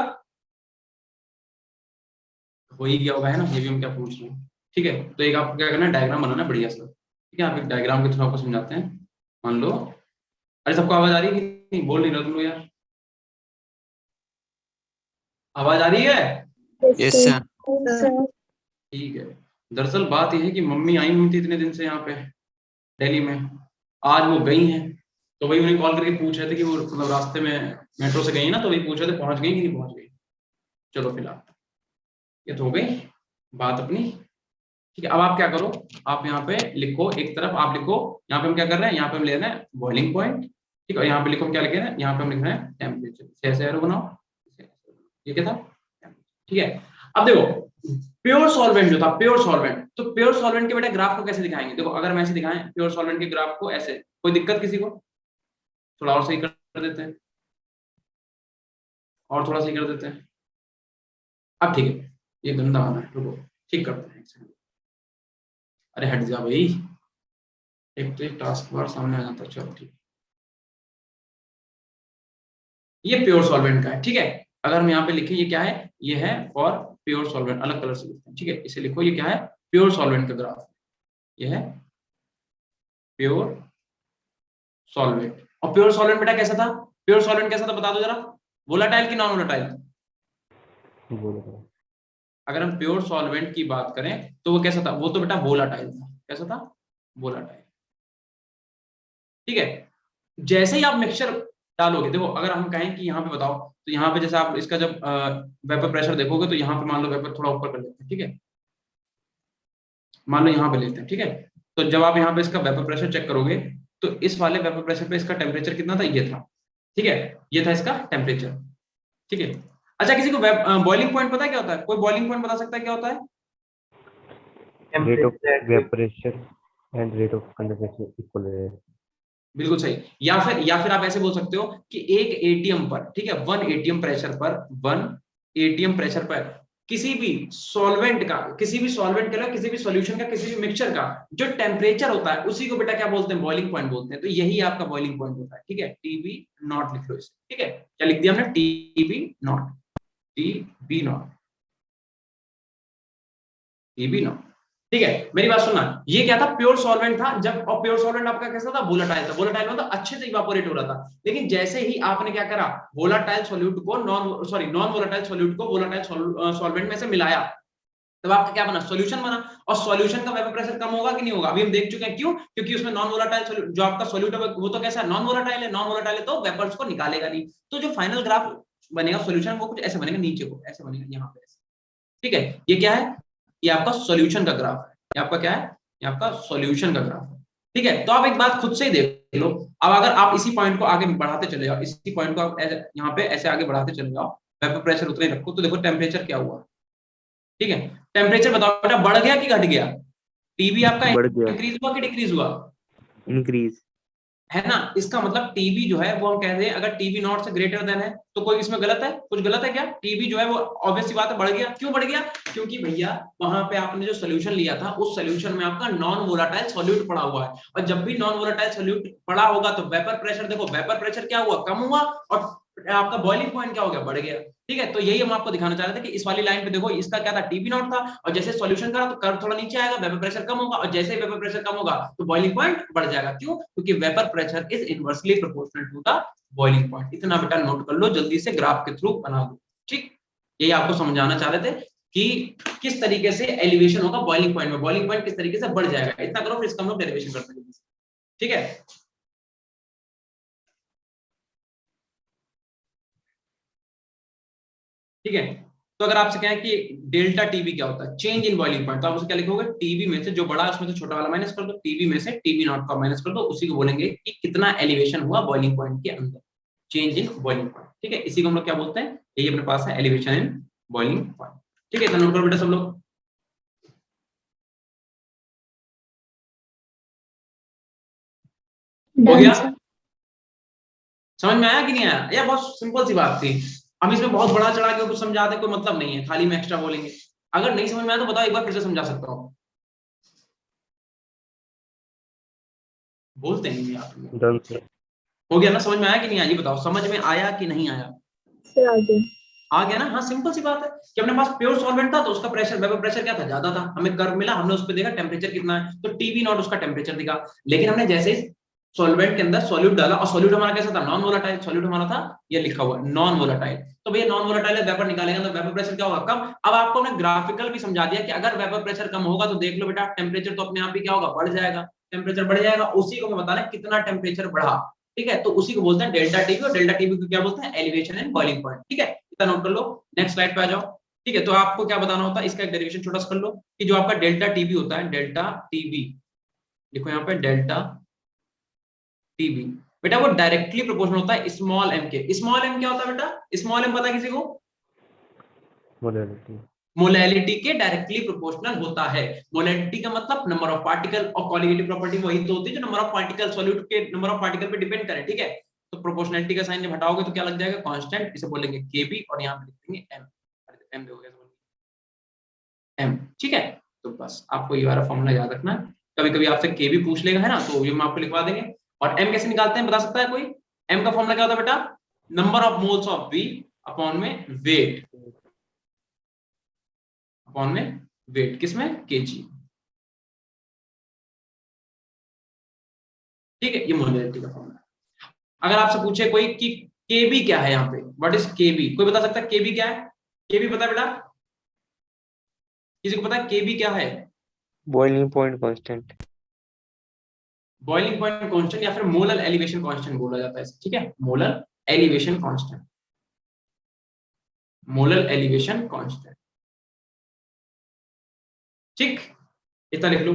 हो ही गया होगा, है ना, ये भी हम क्या पूछ रहे हैं, ठीक है। तो एक आपको क्या करना है, डायग्राम बनाना है बढ़िया सा, ठीक है। आप एक डायग्राम के थ्रू आपको समझाते हैं, मान लो, अरे सबको आवाज आ रही है कि नहीं, बोल नहीं रहे तुम लोग यार, आवाज आ रही है, Yes, sir. ठीक है। दरअसल बात यह है कि मम्मी आई हुई थी इतने दिन से यहाँ पे दिल्ली में, आज वो गई हैं, तो वही उन्हें कॉल करके पूछ रहे थे कि वो मतलब रास्ते में मेट्रो से गई ना, तो वही पूछ रहे थे पहुंच गई कि नहीं पहुंच गई। चलो फिलहाल ये तो हो गई बात अपनी, ठीक है। अब आप क्या करो, आप यहाँ पे लिखो, एक तरफ आप लिखो, यहाँ पे हम क्या कर रहे हैं, यहाँ पे हम ले रहे हैं बॉइलिंग पॉइंट, ठीक है, यहाँ पे लिखो हम क्या लिखे हैं, यहाँ पे हम लिख रहे हैं टेम्परेचर, ऐसे एरो बनाओ, ये क्या था, ठीक है। अब देखो प्योर सॉल्वेंट जो था, प्योर सॉल्वेंट, तो प्योर सॉल्वेंट के बेटा ग्राफ को कैसे दिखाएंगे, देखो अगर हम ऐसे दिखाएं प्योर सॉल्वेंट के ग्राफ को ऐसे, कोई दिक्कत किसी को, थोड़ा और सही कर देते हैं, और थोड़ा सही कर देते हैं, अब ठीक है, ये गंदा आना है, रुको ठीक करते हैं, एक सेकंड, अरे हट जा भाई, एक तो एक टास्क बार सामने आ जाता है, चलो ठीक, ये प्योर सॉल्वेंट का है, ठीक है। अगर हम यहाँ पे लिखें ये क्या है, ये है फॉर प्योर सॉल्वेंट, अलग कलर से लिखते हैं, ठीक है, इसे लिखो, ये क्या है, प्योर सॉल्वेंट का ग्राफ, ये है प्योर सॉल्वेंट। और प्योर सॉल्वेंट बेटा कैसा था, प्योर सॉल्वेंट कैसा था बता दो जरा, वोलाटाइल की नॉन वोलाटाइल, अगर हम प्योर सॉल्वेंट की बात करें तो वो कैसा था, वो तो बेटा वोलाटाइल था, कैसा था, वोलाटाइल, ठीक है। जैसे ही आप मिक्सचर डालोगे, देखो अगर हम कहें कि यहाँ पे बताओ, तो यहाँ पे जैसे आप इसका जब वेपर प्रेशर देखोगे, तो यहाँ पे मान लो वेपर थोड़ा ऊपर कर लेते हैं, ठीक है, मान लो यहाँ पे लेते हैं, ठीक है। तो जब आप यहाँ पे इसका वेपर प्रेशर चेक करोगे, तो इस वाले वेपर प्रेशर पे इसका टेम्परेचर कितना था, ये था, ठीक है, ये था इसका टेम्परेचर, ठीक है। अच्छा किसी को बॉइलिंग पॉइंट पता है क्या होता है, कोई बॉइलिंग पॉइंट बता सकता है क्या होता है, rate of वेपरेशन and rate of condensation equal है, बिल्कुल सही। या फिर आप ऐसे बोल सकते हो कि एक एटीएम पर, ठीक है, 1 एटीएम प्रेशर पर किसी भी सॉल्वेंट का, किसी भी सॉल्यूशन का, किसी भी मिक्सचर का जो टेम्परेचर होता है, उसी को बेटा क्या बोलते हैं, बॉइलिंग पॉइंट बोलते हैं। तो यही आपका बॉइलिंग पॉइंट होता है, ठीक है, टीबी नॉट लिख लो इसे, ठीक है, क्या लिख दिया हमने, टीबी नॉट, टीबी नॉट, ठीक है। मेरी बात सुनना, ये क्या था, प्योर सॉल्वेंट था जब, और प्योर सॉल्वेंट आपका कैसा था, वोलाटाइल था, वोलाटाइल मतलब अच्छे से इवापोरेट हो रहा था। लेकिन जैसे ही आपने क्या करा, वोलाटाइल सॉल्यूट को नॉन वोलाटाइल सॉल्यूट को वोलाटाइल सॉल्वेंट में से मिलाया, तब आपका क्या बना, सॉल्यूशन बना। और सॉल्यूशन का वेपर प्रेशर कम होगा कि नहीं होगा, अभी हम देख चुके हैं। क्यों? क्योंकि उसमें नॉन वोलेटाइल जो आपका सॉल्यूट है वो तो कैसा है, नॉन वोलेटाइल है। नॉन वोलेटाइल है तो वेपर्स को निकालेगा नहीं। तो जो फाइनल ग्राफ बनेगा सॉल्यूशन वो कुछ ऐसे बनेगा, नीचे को ऐसे बनेगा, यहाँ पे ऐसे। ठीक है, ये क्या है, ये आपका सॉल्यूशन का ग्राफ है। ये आपका क्या है, ये आपका सॉल्यूशन का ग्राफ है। ठीक है, तो आप एक बात खुद से ही देख लो। अब अगर आप इसी पॉइंट को आगे बढ़ाते चले जाओ, इसी पॉइंट को आप यहाँ पे ऐसे आगे बढ़ाते चले जाओ, वेपर प्रेशर उतने रखो, तो देखो टेम्परेचर क्या हुआ। ठीक है, टेम्परेचर बताओ बेटा, बढ़ गया कि घट गया? टीबी आपका बढ़ गया, इंक्रीज हुआ कि डिक्रीज हुआ? इंक्रीज। है ना। इसका मतलब टीबी जो है वो हम कह रहे हैं, अगर टीबी नॉट से ग्रेटर देन है तो कोई इसमें गलत है, कुछ गलत है क्या? टीबी जो है वो ऑब्वियस सी बात है बढ़ गया। क्यों बढ़ गया? क्योंकि भैया वहां पे आपने जो सोल्यूशन लिया था उस सोल्यूशन में आपका नॉन वोलाटाइल सॉल्यूट पड़ा हुआ है, और जब भी नॉन वोलाटाइल सॉल्यूट पड़ा होगा तो वेपर प्रेशर, देखो वेपर प्रेशर क्या हुआ, कम हुआ, और आपका बॉइलिंग पॉइंट क्या हो गया, बढ़ गया। ठीक है, तो यही हम आपको दिखाना चाह रहे थे कि इस वाली लाइन पे देखो, इसका क्या था, टीबी नॉट था, और जैसे सॉल्यूशन करा तो कर्व थोड़ा नीचे आएगा, वेपर प्रेशर कम होगा, और जैसे वेपर प्रेशर कम होगा तो बॉइलिंग पॉइंट बढ़ जाएगा। क्यों? क्योंकि vapour pressure is inversely proportional to the boiling point. इतना बेटा नोट कर लो, जल्दी से ग्राफ के थ्रू बना दो। ठीक, यही आपको समझाना चाह रहे थे कि किस तरीके से एलिवेशन होगा बॉइलिंग पॉइंट में, बॉइलिंग पॉइंट किस तरीके से बढ़ जाएगा। इतना करो, फिर इसका हम लोग डेरिवेशन करते हैं। ठीक है, ठीक है। तो अगर आपसे कहें कि डेल्टा टीबी क्या होता है, चेंज इन बॉइलिंग पॉइंट, तो आप उसे क्या लिखोगे, टीबी में से जो बड़ा है उसमें से छोटा वाला माइनस कर दो, टीबी में से टीबी नॉट का माइनस कर दो, उसी को बोलेंगे कि कितना एलिवेशन हुआ बॉइलिंग पॉइंट के अंदर, चेंज इन बॉइलिंग पॉइंट। ठीक है, इसी को हम लोग क्या बोलते हैं, यही अपने पास है एलिवेशन इन बॉइलिंग पॉइंट। ठीक है, तो नोट करो बेटा सब लोग। हो गया, समझ में आया कि नहीं आया? या बहुत सिंपल सी बात थी। हम इसमें बहुत बड़ा चढ़ा के कुछ समझाते कोई मतलब नहीं है, खाली में एक्स्ट्रा बोलेंगे। अगर नहीं समझ में आया तो बताओ, एक बार फिर से समझा सकता हूँ। बोलते नहीं आप लोग। Done sir. हो गया ना, समझ में आया कि नहीं आया? ये बताओ, समझ में आया कि नहीं आया? सर आगे आ गया ना। हाँ, सिंपल सी बात है कि अपने पास प्योर सॉल्वेंट था तो उसका प्रेशर, वेपर प्रेशर क्या था, ज्यादा था, हमें कर्व मिला, हमने उस पर देखा टेम्परेचर कितना है, तो टीवी नॉट उसका टेम्परेचर दिखा। लेकिन हमने जैसे सॉल्वेंट के अंदर सॉल्यूट डाला, और सॉल्यूट हमारा कैसा था, नॉन वोलाटाइल सॉल्यूट हमारा था, ये लिखा हुआ नॉन वोलाटाइल। तो भैया नॉन वोलाटाइल वेपर निकालेगा तो वेपर प्रेशर क्या होगा, कम। अब आपको हमने ग्राफिकल भी समझा दिया कि अगर वेपर प्रेशर कम होगा तो देख लो बेटा, टेम्परेचर तो अपने आप ही क्या होगा, बढ़ जाएगा। टेम्परेचर बढ़ जाएगा, उसी को मैं बता रहा कितना टेम्परेचर बढ़ा। ठीक है, तो उसी को बोलते हैं डेल्टा टीवी, और डेल्टा टीवी को क्या बोलते हैं, एलिवेशन एंड बॉइलिंग पॉइंट। ठीक है, इतना नोट कर लो। नेक्स्ट स्लाइड पे आ जाओ। ठीक है, तो आपको क्या बताना होता है, इसका एक डेरिवेशन छोटा सा कर लो कि जो आपका डेल्टा टीबी होता है, डेल्टा टीबी देखो यहाँ पे डेल्टा टीबी, बेटा वो डायरेक्टली प्रोपोर्शनल होता है स्मॉल एम के। स्मॉल एम क्या होता है बेटा, स्मॉल एम पता है किसी को? मोलैलिटी। मोलैलिटी के डायरेक्टली प्रोपोर्शनल होता है। मोलैलिटी का मतलब नंबर ऑफ पार्टिकल, और कॉलिगेटिव प्रॉपर्टी वही तो होती है जो नंबर ऑफ पार्टिकल, सॉल्यूट के नंबर ऑफ पार्टिकल पे डिपेंड करे। ठीक है, तो प्रोपोर्शनलिटी का साइन जब हटाओगे तो क्या लग जाएगा, कांस्टेंट, इसे बोलेंगे केबी, और यहाँ पे लिख देंगे एम। एम देखो कैसे एम। ठीक है, तो बस आपको ये वाला फॉर्मूला याद रखना है। कभी कभी आपसे के भी पूछ लेगा, है ना, तो ये हम आपको लिखवा देंगे। और एम कैसे निकालते हैं, बता सकता है कोई? एम का फॉर्मूला क्या होता है बेटा, number of moles of B upon में वेट, अपॉन में वेट, किसमें, केजी। ठीक है, ये मोलैलिटी का फॉर्मूला है। अगर आपसे पूछे कोई कि केबी क्या है, यहाँ पे व्हाट इज केबी, कोई बता सकता है केबी क्या है? केबी पता है बेटा, किसी को पता है केबी क्या है? Boiling point constant. Boiling point constant, या फिर मोलर एलिवेशन कांस्टेंट बोला जाता है इसे। ठीक है, molar elevation constant, molar elevation constant. ठीक, इतना लिख लो।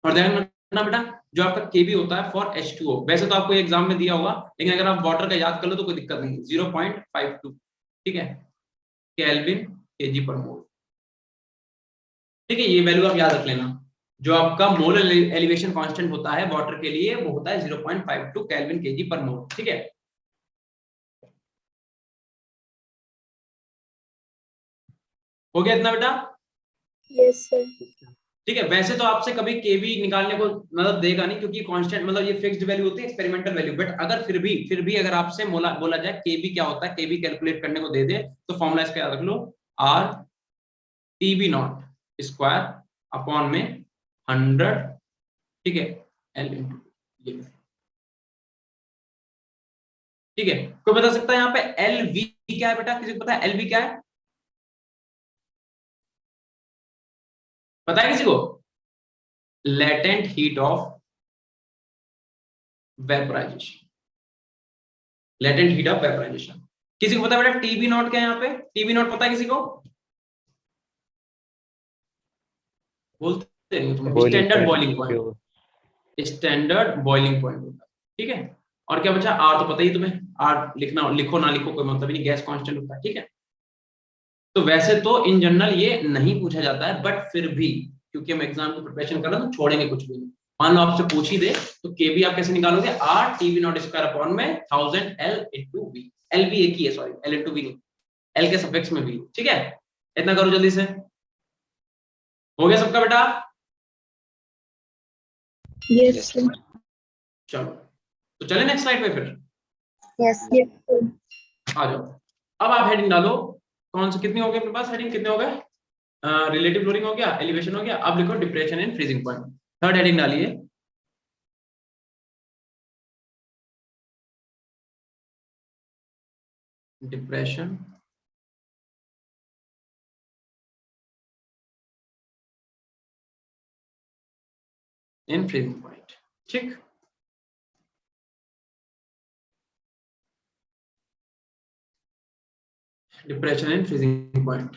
और ध्यान रखना बेटा, जो आपका केबी होता है फॉर H2O, वैसे तो आपको एग्जाम में दिया होगा, लेकिन अगर आप वाटर का याद कर लो तो कोई दिक्कत नहीं, 0.52। ठीक है, केल्विन केजी पर मोल। ठीक है, ये वैल्यू आप याद रख लेना। जो आपका मोलर एलिवेशन कांस्टेंट होता है वाटर के लिए, वो होता है 0.52 केल्विन केजी पर मोल। ठीक है, हो गया इतना बेटा? Yes sir. ठीक है, वैसे तो आपसे कभी केबी निकालने को मतलब देगा नहीं, क्योंकि कांस्टेंट मतलब ये फिक्स्ड वैल्यू होती है, एक्सपेरिमेंटल वैल्यू। बट अगर फिर भी अगर आपसे बोला जाए केबी क्या होता है, केबी कैलकुलेट करने को दे दे, तो फॉर्मूला इसका याद रख लो, R TB naught square upon में 100। ठीक है, एल इंटू, ठीक है। कोई बता सकता है यहाँ पे एल वी क्या है बेटा, किसी को पता है एल वी क्या है? पता है किसी को? Latent heat of vaporisation, latent heat of vaporisation. किसी को पता है बेटा टीबी नॉट क्या है यहाँ पे? टीबी नॉट पता है किसी को? बोलते नहीं तुम। Standard boiling point, standard boiling point होता है, ठीक है। और क्या बचा? आर तो पता ही तुम्हें, आर लिखना, लिखो ना लिखो कोई मतलब नहीं, गैस कांस्टेंट होता है, ठीक है। तो वैसे तो इन जनरल ये नहीं पूछा जाता है, बट फिर भी क्योंकि हम एग्जाम की प्रिपरेशन कर रहे हैं तो छोड़ेंगे कुछ भी नहीं। मान लो आपसे पूछ ही दे तो केबी आप कैसे निकालोगे? R TV naught square upon में 1000 एल इंटू वी। एल भी एक ही है, सॉरी एल इंटू वी नहीं, एल के सफिक्स में वी, ठीक है। इतना करो जल्दी से, हो गया सबका बेटा? Yes sir. चलो तो चले नेक्स्ट स्लाइड पे फिर। Yes sir. आ जाओ। अब आप हेडिंग डालो, कौन से कितने हो गए अपने पास? हेडिंग कितने हो गए? रिलेटिव लोडिंग हो गया, एलिवेशन हो गया, अब लिखो depression in freezing point. Third heading डालिए, डिप्रेशन इन फ्रीजिंग पॉइंट, ठीक। Depression in freezing point.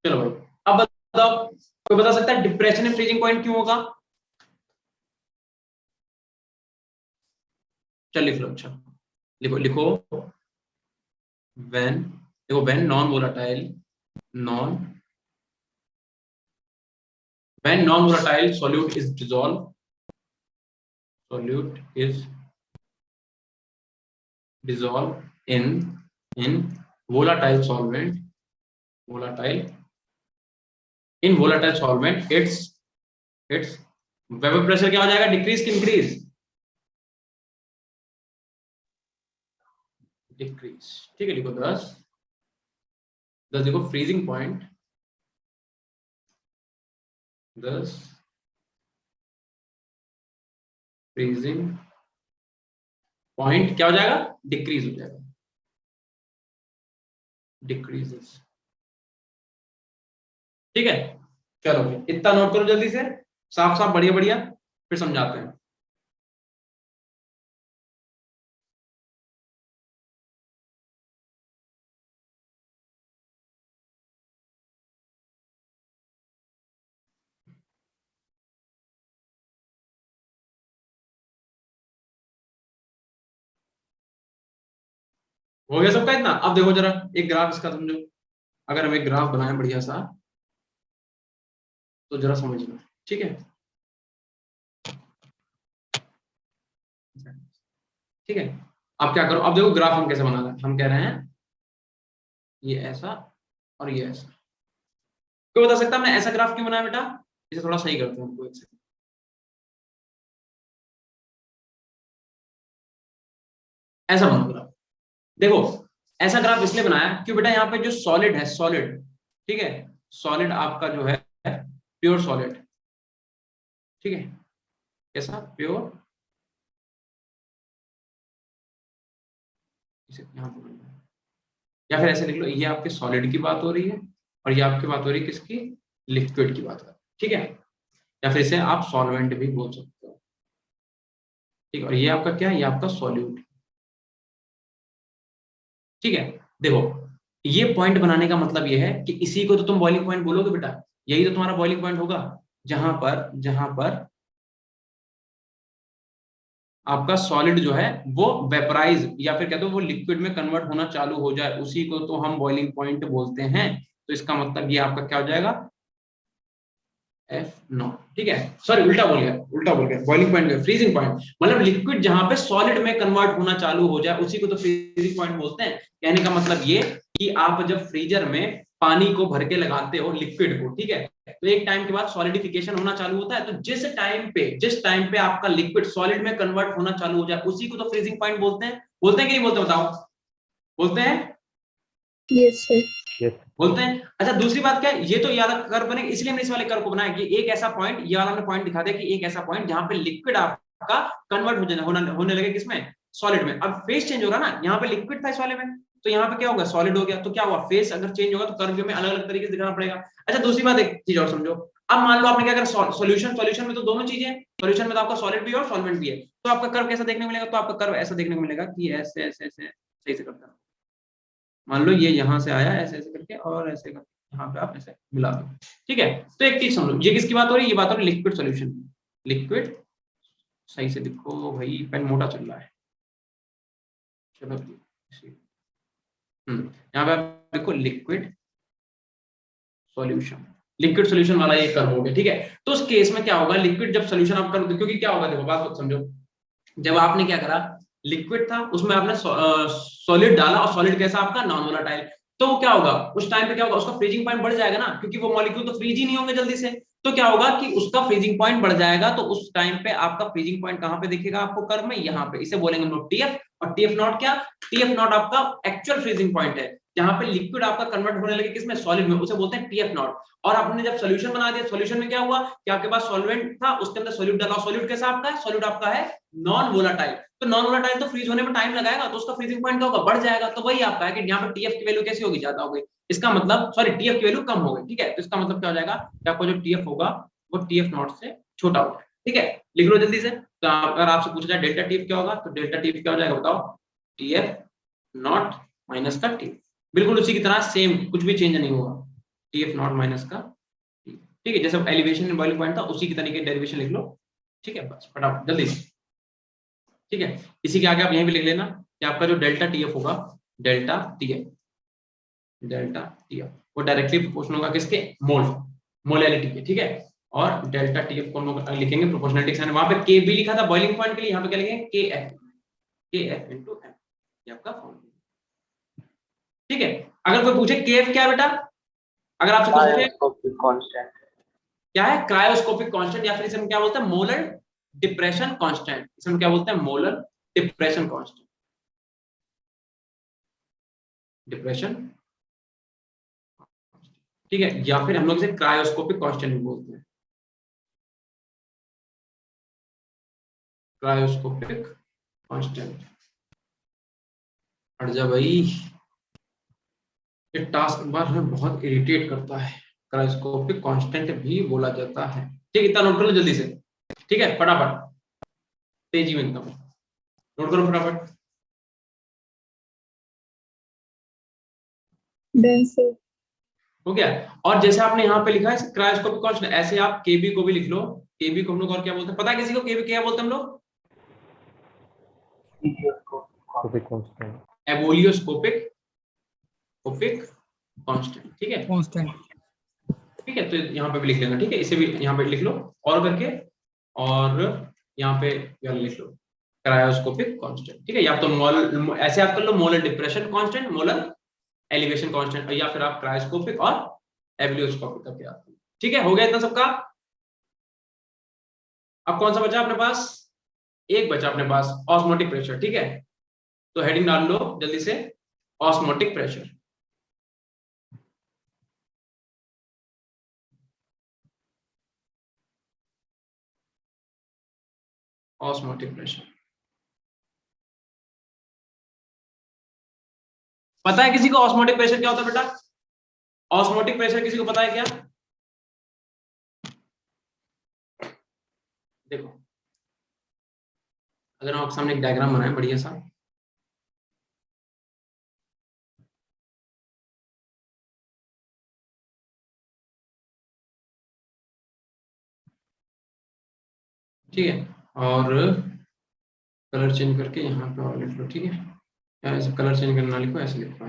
चलो भाई अब बताओ, कोई बता सकता है डिप्रेशन इन फ्रीजिंग पॉइंट क्यों होगा? चल लिख लो, अच्छा लिखो लिखो, व्हेन, देखो when non volatile, non when non volatile solute is dissolve, solute is dissolved in volatile solvent, volatile in volatile solvent, its vapour pressure क्या हो जाएगा? डिक्रीज कि इंक्रीज? डिक्रीज, ठीक है। लिखो 10 देखो फ्रीजिंग पॉइंट 10 फ्रीजिंग पॉइंट क्या हो जाएगा? डिक्रीज हो जाएगा, डिक्रीजेस, ठीक है। चलो इतना नोट करो जल्दी से, साफ साफ बढ़िया बढ़िया, फिर समझाते हैं। हो गया सबका इतना? अब देखो जरा एक ग्राफ इसका समझो, अगर हम एक ग्राफ बनाएं बढ़िया सा तो जरा समझना, ठीक है। ठीक है, अब क्या करो, अब देखो ग्राफ हम कैसे बना रहे हैं। हम कह रहे हैं ये ऐसा और ये ऐसा। कोई बता सकता है हमने ऐसा ग्राफ क्यों बनाया बेटा? इसे थोड़ा सही करते हैं हमको, एक सेकंड। ऐसा बना ग्राफ, देखो ऐसा ग्राफ इसलिए बनाया क्यों बेटा? यहाँ पे जो सॉलिड है, सॉलिड, ठीक है, सॉलिड आपका जो है प्योर सॉलिड, ठीक है, कैसा? प्योर, इसे यहाँ पर या फिर ऐसे लिख लो, ये आपके सॉलिड की बात हो रही है और ये आपकी बात हो रही है किसकी? लिक्विड की बात हो रही है, ठीक है। या फिर इसे आप सॉल्वेंट भी बोल सकते हो, ठीक है। और ये आपका क्या है? ये आपका सॉल्यूट, ठीक है। देखो ये पॉइंट बनाने का मतलब ये है कि इसी को तो तुम बॉइलिंग पॉइंट बोलोगे बेटा, यही तो तुम्हारा बॉइलिंग पॉइंट होगा, जहां पर आपका सॉलिड जो है वो वेपराइज या फिर कहते हो वो लिक्विड में कन्वर्ट होना चालू हो जाए, उसी को तो हम बॉइलिंग पॉइंट बोलते हैं। तो इसका मतलब ये आपका क्या हो जाएगा? F0, ठीक है। सॉरी उल्टा बोल गया, बॉइलिंग पॉइंट, फ्रीजिंग पॉइंट मतलब लिक्विड जहां पे सॉलिड में कन्वर्ट होना चालू हो जाए, उसी को तो फ्रीजिंग पॉइंट बोलते हैं। कहने का मतलब ये कि आप जब फ्रीजर में पानी को भर के लगाते हो लिक्विड को, ठीक है, तो एक टाइम के बाद सॉलिडिफिकेशन होना चालू होता है। तो जिस टाइम पे आपका लिक्विड सॉलिड में कन्वर्ट होना चालू हो जाए, उसी को तो फ्रीजिंग पॉइंट बोलते हैं। बोलते हैं कि नहीं बोलते? बताओ, बोलते हैं? Yes sir. बोलते हैं। अच्छा दूसरी बात क्या है, ये तो ये वाला कर्व बनेगा, इसलिए हमने इस वाले कर्व को बनाया कि एक ऐसा पॉइंट, ये वाला हमने पॉइंट दिखा दिया कि एक ऐसा पॉइंट जहां पे लिक्विड आपका कन्वर्ट होने लगे किसमें? सॉलिड में। अब फेज चेंज हो रहा ना, यहाँ पे लिक्विड था सॉलिड में, तो यहाँ पे क्या होगा, सॉलिड हो गया, तो क्या हुआ, फेस अगर चेंज होगा तो कर्व में अलग अलग तरीके से दिखाना पड़ेगा। अच्छा दूसरी बात एक चीज और समझो, अब मान लो आपने क्या करा, सॉल्यूशन में तो दोनों चीजें हैं, सॉल्यूशन में तो आपका सॉलिड भी है और सॉल्वेंट भी है, तो आपका कर्व कैसा देखने को मिलेगा, तो आपका कर्व ऐसा देखने को मिलेगा कि ऐसे ऐसे ऐसे सही से करता है। मान लो ये यहाँ से आया ऐसे ऐसे करके और ऐसे करके यहाँ पे आप ऐसे मिला दो, ठीक है। तो एक चीज समझो, ये किसकी बात हो रही है, ये बात हो रही है लिक्विड सॉल्यूशन की। लिक्विड, सही से दिखो भाई, पेन मोटा चल रहा है, चलो यहाँ पे आप देखो लिक्विड सॉल्यूशन, लिक्विड सॉल्यूशन वाला ये कर्व हो गया, ठीक है। तो उस केस में क्या होगा, लिक्विड जब सॉल्यूशन आप करोगे, क्योंकि क्या होगा, देखो बात समझो, जब आपने क्या करा, लिक्विड था उसमें आपने सॉलिड डाला और सॉलिड कैसा आपका, नॉन वोलेटाइल, तो क्या होगा उस टाइम पे, क्या होगा, उसका फ्रीजिंग पॉइंट बढ़ जाएगा ना, क्योंकि वो मॉलिक्यूल तो फ्रीज ही नहीं होंगे जल्दी से, तो क्या होगा कि उसका फ्रीजिंग पॉइंट बढ़ जाएगा, तो उस टाइम पे आपका फ्रीजिंग पॉइंट कहां पे दिखेगा आपको, कर्व में, यहाँ पे, इसे बोलेंगे हम लोग टीएफ। और टीएफ नॉट क्या, टीएफ नॉट आपका एक्चुअल फ्रीजिंग पॉइंट है, जहां पे लिक्विड आपका कन्वर्ट होने लगे किसमें, सॉलिड में, उसे बोलते हैं टीएफ नॉट। और आपने जब सोल्यूशन बना दिया, सोल्यूशन में क्या हुआ कि आपके पास सॉल्वेंट था, उसके अंदर सॉल्यूट डाला, सॉल्यूट कैसा आपका है, सॉल्यूट आपका है नॉन वोलेटाइल, तो नॉन वोलेटाइल तो फ्रीज होने में टाइम लगाएगा, तो उसका फ्रीजिंग पॉइंट क्या होगा, बढ़ जाएगा, तो वही आपका है कि यहाँ पे टीएफ की वैल्यू कैसी होगी, ज्यादा हो गई, इसका मतलब, सॉरी टीएफ की वैल्यू कम हो गई, ठीक है। तो इसका मतलब क्या हो जाएगा कि आपका जो टीएफ होगा वो टीएफ नॉट से छोटा होगा, ठीक है। लिख लो जल्दी से। तो अगर आपसे पूछा जाए डेल्टा टीएफ क्या होगा, तो डेल्टा टीएफ क्या हो जाएगा बताओ, टीएफ नॉट माइनस का टीएफ, बिल्कुल उसी की तरह सेम, कुछ भी चेंज नहीं होगा, टीएफ नॉट माइनस का, ठीक है, जैसे एलिवेशन एंड बॉइलिंग पॉइंट था उसी की तरीके डेरिवेशन लिख लो, ठीक है, बस फटाफट जल्दी से, ठीक है। इसी के आगे आप यहीं पे लिख लेना कि आपका जो डेल्टा टीएफ होगा, डेल्टा टीएफ, डेल्टा टीएफ वो डायरेक्टली प्रोपोर्शनल होगा किसके, मोलैलिटी के, ठीक है। और डेल्टा टीएफ को हम लोग लिखेंगे प्रोपोर्शनलिटी साइन, वहां पे के भी लिखा था बॉइलिंग पॉइंट के लिए, यहाँ पे क्या लिखेंगे के एफ इनटू एम, ये आपका फॉर्मूला, ठीक है। अगर कोई पूछे के एफ क्या है बेटा, अगर आपसे कुछ पूछे कांस्टेंट क्या है, क्रायोस्कोपिक कांस्टेंट, या फिर इसे हम क्या बोलते हैं, मोलर डिप्रेशन कांस्टेंट, इसे हम क्या बोलते हैं, मोलर डिप्रेशन कांस्टेंट, डिप्रेशन, ठीक है, या फिर हम लोग इसे क्रायोस्कोपिक कांस्टेंट भी बोलते हैं, क्रायोस्कोपिक कांस्टेंट। हट जा भाई, ये टास्क बार हमें बहुत इरिटेट करता है, क्रायोस्कोपिक कांस्टेंट भी बोला जाता है, ठीक है, इतना नोट कर लो जल्दी से, ठीक है, फटाफट तेजी में एकदम नोट करो फटाफट। Done sir. हो गया। और जैसे आपने यहाँ पे लिखा है क्रायोस्कोपिक कांस्टेंट, ऐसे आप केबी को भी लिख लो, केबी को हम लोग और क्या बोलते हैं, पता है किसी को केबी क्या बोलते हैं हम लोग, स्कोपिक कांस्टेंट, एबोलियोस्कोपिक ओपिक कांस्टेंट, ठीक है, कांस्टेंट, ठीक है। तो यहाँ पे भी लिख लेना, ठीक है, इसे भी यहाँ पे लिख लो और करके, और यहाँ पे लिख लो क्रायोस्कोपिक कांस्टेंट, ठीक है, या तो मोल ऐसे आप कर लो, molar depression constant, molar elevation constant, या फिर आप क्रायोस्कोपिक और एबोलियोस्कोपिक करके आते हैं, ठीक है। हो गया इतना सबका। अब कौन सा बचा अपने पास, एक बचा अपने पास, ऑस्मोटिक प्रेशर, ठीक है। तो हेडिंग डाल लो जल्दी से, ऑस्मोटिक प्रेशर, ऑस्मोटिक प्रेशर। पता है किसी को ऑस्मोटिक प्रेशर क्या होता है बेटा, ऑस्मोटिक प्रेशर किसी को पता है क्या, देखो अगर हम आपके सामने एक डायग्राम बनाए बढ़िया सा, ठीक है, और कलर चेंज करके यहाँ पे और लिख लो, ठीक है, या ऐसे कलर चेंज करना लिखो, ऐसे लिखो,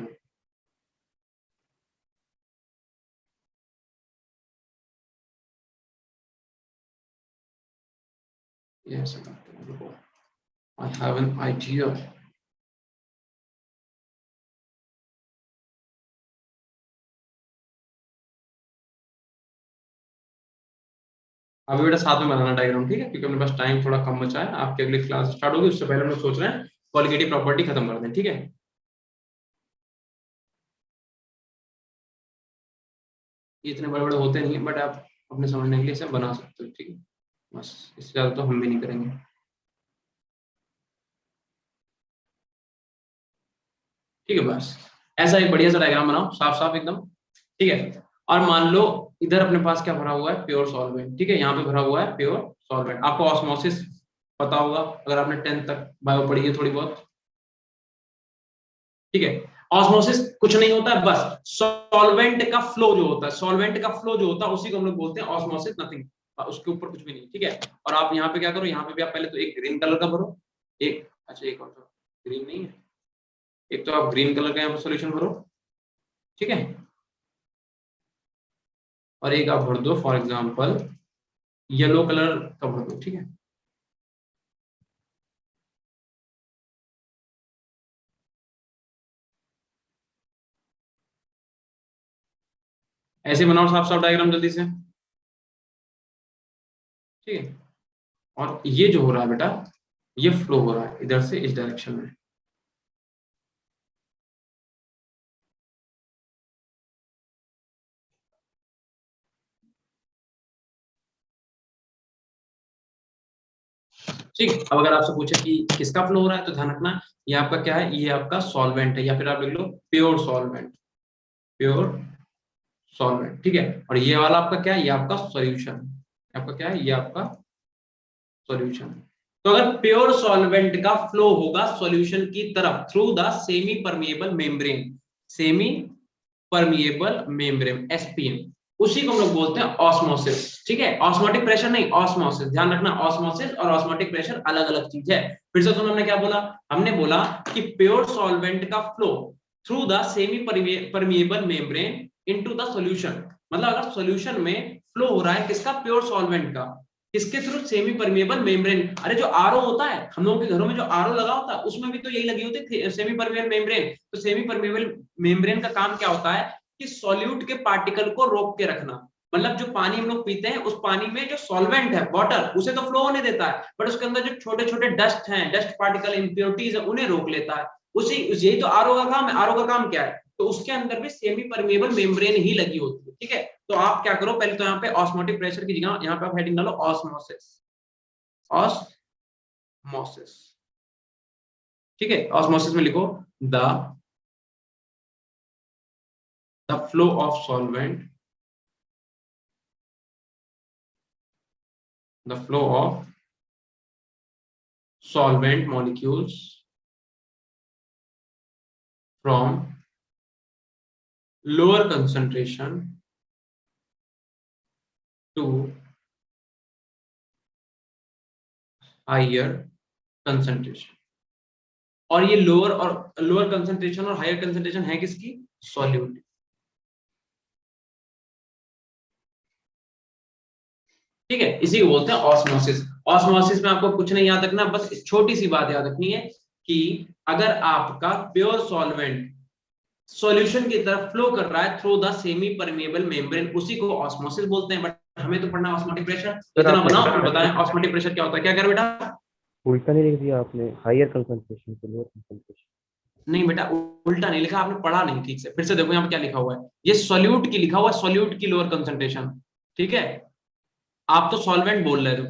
ये ऐसे करते हैं, देखो I have an idea, अभी बेटा साथ में बनाना डायग्राम, ठीक है, क्योंकि अपने पास टाइम थोड़ा कम बचा है, आपकी अगली क्लास स्टार्ट होगी, उससे पहले हम लोग सोच रहे हैं क्वालिटेटिव प्रॉपर्टी खत्म कर दें, ठीक है। ये इतने बड़े बड़े होते नहीं है, बट आप अपने समझने के लिए इसे बना सकते हो, ठीक है, बस इससे ज्यादा तो हम भी नहीं करेंगे, ठीक है, बस ऐसा एक बढ़िया सा डायग्राम बनाओ, साफ साफ एकदम, ठीक है। और मान लो इधर अपने पास क्या भरा हुआ है, प्योर सॉल्वेंट, ठीक है, यहाँ पे भरा हुआ है प्योर सॉल्वेंट। आपको ऑस्मोसिस पता होगा अगर आपने 10th तक बायो पढ़ी है थोड़ी बहुत, ठीक है। ऑस्मोसिस कुछ नहीं होता है, बस सॉल्वेंट का फ्लो जो होता है, सॉल्वेंट का फ्लो जो होता है उसी को हम लोग बोलते हैं ऑस्मोसिस, नथिंग, उसके ऊपर कुछ भी नहीं, ठीक है। और आप यहाँ पे क्या करो, यहाँ पे भी आप पहले तो एक ग्रीन कलर का भरो, एक अच्छा एक और ग्रीन नहीं है, एक तो आप ग्रीन कलर का यहाँ पे सोल्यूशन भरो, ठीक है, और एक आप भर दो फॉर एग्जांपल येलो कलर का भर दो, ठीक है। ऐसे बनाओ साफ साफ डायग्राम जल्दी से, ठीक है। और ये जो हो रहा है बेटा, ये फ्लो हो रहा है इधर से इस डायरेक्शन में, ठीक। अब अगर आपसे पूछे कि किसका फ्लो हो रहा है तो ध्यान रखना ये आपका क्या है, ये आपका सॉल्वेंट है, या फिर आप लिख लो प्योर सॉल्वेंट, प्योर सॉल्वेंट, ठीक है। और ये वाला आपका क्या है, ये आपका सॉल्यूशन, आपका क्या है, ये आपका सॉल्यूशन। तो अगर प्योर सॉल्वेंट का फ्लो होगा सॉल्यूशन की तरफ through the semi permeable membrane, semi permeable membrane SPM, उसी को हम लोग बोलते हैं ऑस्मोसिस, ठीक है। ऑस्मोटिक प्रेशर नहीं, ऑस्मोसिस, ध्यान रखना ऑस्मोसिस और ऑस्मोटिक प्रेशर अलग अलग चीज है। फिर से हमने क्या बोला, हमने बोला कि प्योर सॉल्वेंट का flow through the semi permeable membrane into the solution, मतलब अगर सॉल्यूशन में फ्लो हो रहा है किसका, प्योर सॉल्वेंट का, किसके थ्रू, सेमी परमिएबल मेम्ब्रेन। अरे जो आरओ होता है हम लोगों के घरों में, जो आरओ लगा होता है उसमें भी तो यही लगी होती है सेमी परमिएबल मेम्ब्रेन। तो सेमी परमिएबल मेम्ब्रेन का काम क्या होता है कि सॉल्यूट के पार्टिकल को रोक के रखना, मतलब जो पानी हम लोग पीते हैं उस पानी में जो सॉल्वेंट है वाटर उसे तो फ्लो होने देता है, बट उसके अंदर जो छोटे छोटे डस्ट हैं, डस्ट पार्टिकल इंप्योरिटीज है, उन्हें रोक लेता है। उसी यही तो आरओ का काम है। आरओ का काम क्या है, तो उसके अंदर भी सेमी परमिएबल मेम्ब्रेन ही लगी होती है, ठीक है। तो आप क्या करो, पहले तो यहाँ पे ऑस्मोटिक प्रेशर की जगह यहाँ पे आप हेडिंग डालो ऑस्मोसिस, ऑस्मोसिस, ठीक है। ऑस्मोसिस में लिखो the flow of solvent, the flow of solvent molecules from lower concentration to higher concentration। और ये लोअर कंसंट्रेशन और हायर कंसंट्रेशन है किसकी, सॉल्यूट, ठीक है। इसी को बोलते हैं ऑस्मोसिस। ऑस्मोसिस में आपको कुछ नहीं याद रखना, बस छोटी सी बात याद रखनी है कि अगर आपका प्योर सॉल्वेंट सॉल्यूशन की तरफ फ्लो कर रहा है through the semi permeable membrane, उसी को ऑस्मोसिस बोलते हैं। बट हमें तो पढ़ना ऑस्मोटिक प्रेशर, इतना बनाओ फिर बताएं ऑस्मोटिक प्रेशर क्या होता है। क्या कर बेटा, उल्टा नहीं लिख दिया आपने, हायर कंसंट्रेशन से लोअर कंसंट्रेशन। नहीं बेटा उल्टा नहीं लिखा, आपने पढ़ा नहीं ठीक से। फिर से देखो यहाँ पे क्या लिखा हुआ है, ये सॉल्यूट की लिखा हुआ है, सॉल्यूट की लोअर कंसंट्रेशन, ठीक है। आप तो सॉल्वेंट बोल रहे हो,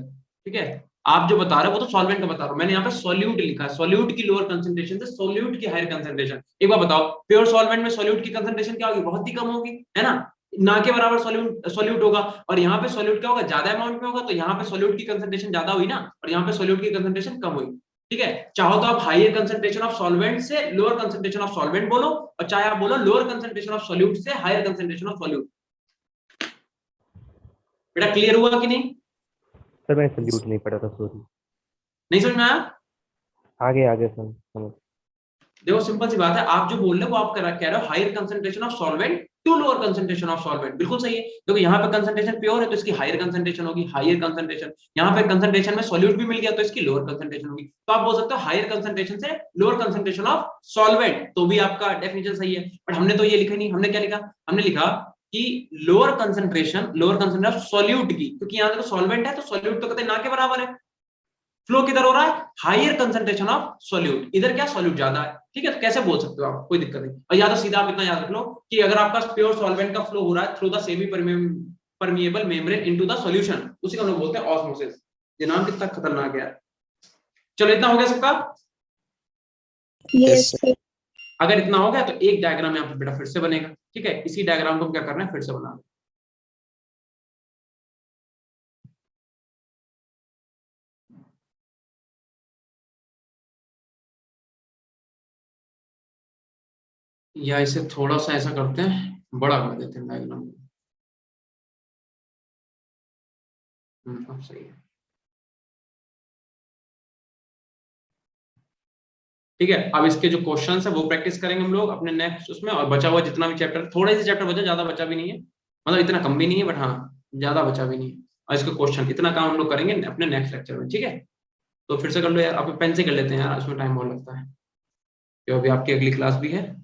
ठीक है, आप जो बता रहे हो वो तो सॉल्वेंट का बता रहा हूं, मैंने यहाँ पे सॉल्यूट लिखा है, सॉल्यूट की लोअर कंसंट्रेशन से सॉल्यूट की हायर कंसंट्रेशन। एक बार बताओ, प्योर सॉल्वेंट में सॉल्यूट की कंसंट्रेशन क्या होगी, बहुत ही कम होगी, है ना, ना के बराबर सॉल्यूट होगा। और यहाँ पे सॉल्यूट क्या होगा, ज्यादा अमाउंट में होगा, तो यहाँ पे सॉल्यूट की कंसंट्रेशन ज्यादा हुई ना, और यहाँ पे सॉल्यूट की कंसंट्रेशन कम हुई, ठीक है। चाहो तो आप हायर कंसंट्रेशन ऑफ सॉल्वेंट से लोअर कंसंट्रेशन ऑफ सॉल्वेंट बोलो, और चाहे आप बोलो लोअर कंसंट्रेशन ऑफ सॉल्यूट से हायर कंसंट्रेशन ऑफ सॉल्यूट। बेटा क्लियर हुआ कि नहीं? सर मैं सॉल्यूट नहीं पढ़ा था, सॉरी। नहीं समझ में आया? आगे सर समझ। देखो सिंपल सी बात है, आप जो बोल रहे हो वो आप कह रहे हो higher concentration of solvent to lower concentration of solvent, बिल्कुल सही है। देखो यहाँ पे कंसंट्रेशन प्योर है तो इसकी हायर कंसंट्रेशन होगी, हायर कंसंट्रेशन। यहाँ पे कंसंट्रेशन में सॉल्यूट भी मिल गया तो इसकी लोअर कंसंट्रेशन होगी। तो आप बोल सकते हो हायर कंसंट्रेशन से लोअर कंसंट्रेशन ऑफ सॉल्वेंट, तो भी आपका डेफिनेशन सही है। बट हमने तो ये लिखा नहीं, हमने क्या लिखा, हमने लिखा कि लोअर कंसंट्रेशन ऑफ सॉल्यूट की, क्योंकि यहाँ तो सॉल्वेंट है तो सॉल्यूट तो कहते हैं ना के बराबर है। फ्लो किधर हो रहा है, हायर कंसंट्रेशन ऑफ सॉल्यूट, इधर क्या सॉल्यूट ज्यादा है, ठीक है। तो कैसे बोल सकते हो आप, कोई दिक्कत नहीं। और या तो सीधा आप इतना याद रख लो कि अगर आपका प्योर सॉल्वेंट का फ्लो हो रहा है through the semi permeable membrane into the solution, उसी को हम लोग बोलते हैं ऑस्मोसिस। ये नाम कितना खतरनाक है। चलो इतना हो गया सबका। Yes, sir. अगर इतना हो गया तो एक डायग्राम यहाँ पे बेटा फिर से बनेगा, ठीक है। इसी डायग्राम को हम क्या करना है, फिर से बना लो। या इसे थोड़ा सा ऐसा करते हैं, बड़ा कर देते हैं डायग्राम को। अब सही है, ठीक है। अब इसके जो क्वेश्चंस है वो प्रैक्टिस करेंगे हम लोग अपने नेक्स्ट उसमें, और बचा हुआ जितना भी चैप्टर, थोड़े से चैप्टर बचा, ज्यादा बचा भी नहीं है, मतलब इतना कम भी नहीं है, बट हाँ ज्यादा बचा भी नहीं है। और इसके क्वेश्चन इतना काम हम लोग करेंगे अपने नेक्स्ट लेक्चर में, ठीक है। तो फिर से कर लो यार, आप पेन से कर लेते हैं यार, उसमें टाइम बहुत लगता है, क्योंकि अभी आपकी अगली क्लास भी है।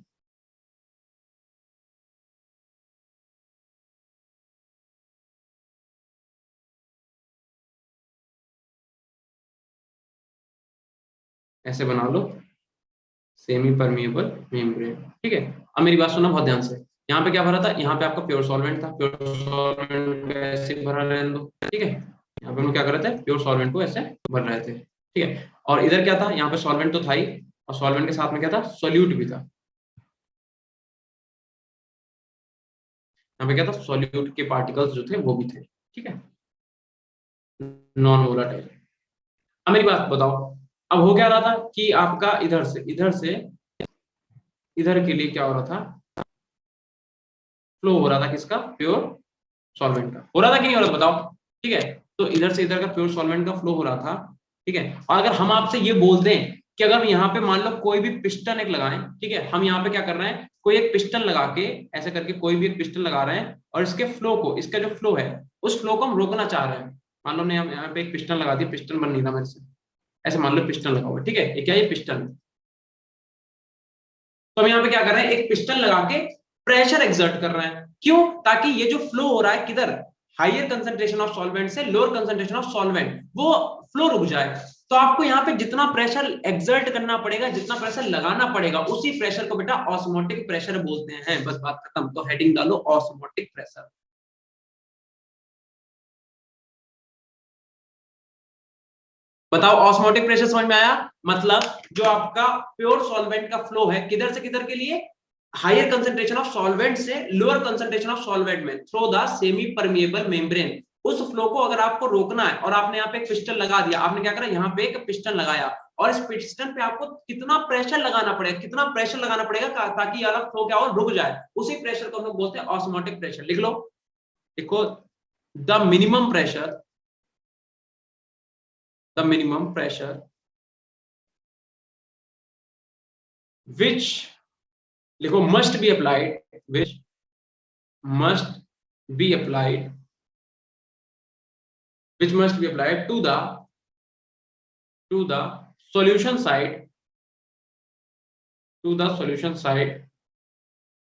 ऐसे बना लो, सेमी परमिएबल मेम्ब्रेन, ठीक है। अब मेरी बात सुनना बहुत ध्यान से, यहाँ पे क्या भरा था, यहाँ पे आपका प्योर सॉल्वेंट था, प्योर सॉल्वेंट को ऐसे भरा रहने दो, ठीक है। यहाँ पे हम क्या कर रहे थे, प्योर सॉल्वेंट को ऐसे भर रहे थे, ठीक है। और इधर क्या था, यहाँ पे सॉल्वेंट तो था ही, और सॉल्वेंट के साथ में क्या था, सोल्यूट भी था। यहाँ पे क्या था, सोल्यूट के पार्टिकल्स जो थे वो भी थे, ठीक है, नॉन वोलाटाइल। अब मेरी बात बताओ, अब हो क्या रहा था कि आपका इधर से इधर के लिए क्या हो रहा था, फ्लो हो रहा था, किसका, प्योर सॉल्वेंट का। हो रहा था कि नहीं हो रहा था बताओ, ठीक है। तो इधर से इधर का प्योर सॉल्वेंट का फ्लो हो रहा था, ठीक है। और अगर हम आपसे ये बोलते हैं कि अगर यहाँ पे मान लो कोई भी पिस्टन एक लगाएं, ठीक है, हम यहाँ पे क्या कर रहे हैं, कोई एक पिस्टन लगा के ऐसे करके कोई भी एक पिस्टन लगा रहे हैं, और इसके फ्लो को, इसका जो फ्लो है उस फ्लो को हम रोकना चाह रहे हैं। मान लो हमने यहाँ पे एक पिस्टन लगा दिया, पिस्टन बन नहीं था मेरे से, ऐसे मान लो पिस्टन लगा हुआ, ठीक है, ये क्या है, ये पिस्टन। तो हम यहाँ पे क्या कर रहे हैं, एक पिस्टन लगा के प्रेशर एक्सर्ट कर रहे हैं, क्यों, ताकि ये जो फ्लो हो रहा है किधर, हायर कंसंट्रेशन ऑफ सॉल्वेंट से लोअर कंसंट्रेशन ऑफ सॉल्वेंट, वो फ्लो रुक जाए। तो आपको यहाँ पे जितना प्रेशर एक्सर्ट करना पड़ेगा, जितना प्रेशर लगाना पड़ेगा, उसी प्रेशर को बेटा ऑस्मोटिक प्रेशर बोलते हैं, बस बात खत्म। तो हेडिंग डालो ऑस्मोटिक प्रेशर। बताओ ऑस्मोटिक प्रेशर समझ में आया, मतलब जो आपका प्योर सॉल्वेंट का फ्लो है किधर से किधर के लिए, हायर कंसंट्रेशन ऑफ सॉल्वेंट से लोअर कंसंट्रेशन ऑफ सॉल्वेंट में through the semi permeable membrane, उस फ्लो को अगर आपको रोकना है, और आपने यहाँ पे एक पिस्टन लगा दिया, आपने क्या करा, यहाँ पे एक पिस्टन लगाया, और इस पिस्टन पे आपको कितना प्रेशर लगाना पड़ेगा, कितना प्रेशर लगाना पड़ेगा ताकि ये फ्लो क्या हो, रुक जाए, उसी प्रेशर को हम लोग बोलते हैं ऑस्मोटिक प्रेशर। लिख लो, देखो, the minimum pressure, the minimum pressure which, लिखो, must be applied, which must be applied, which must be applied to the solution side, to the solution side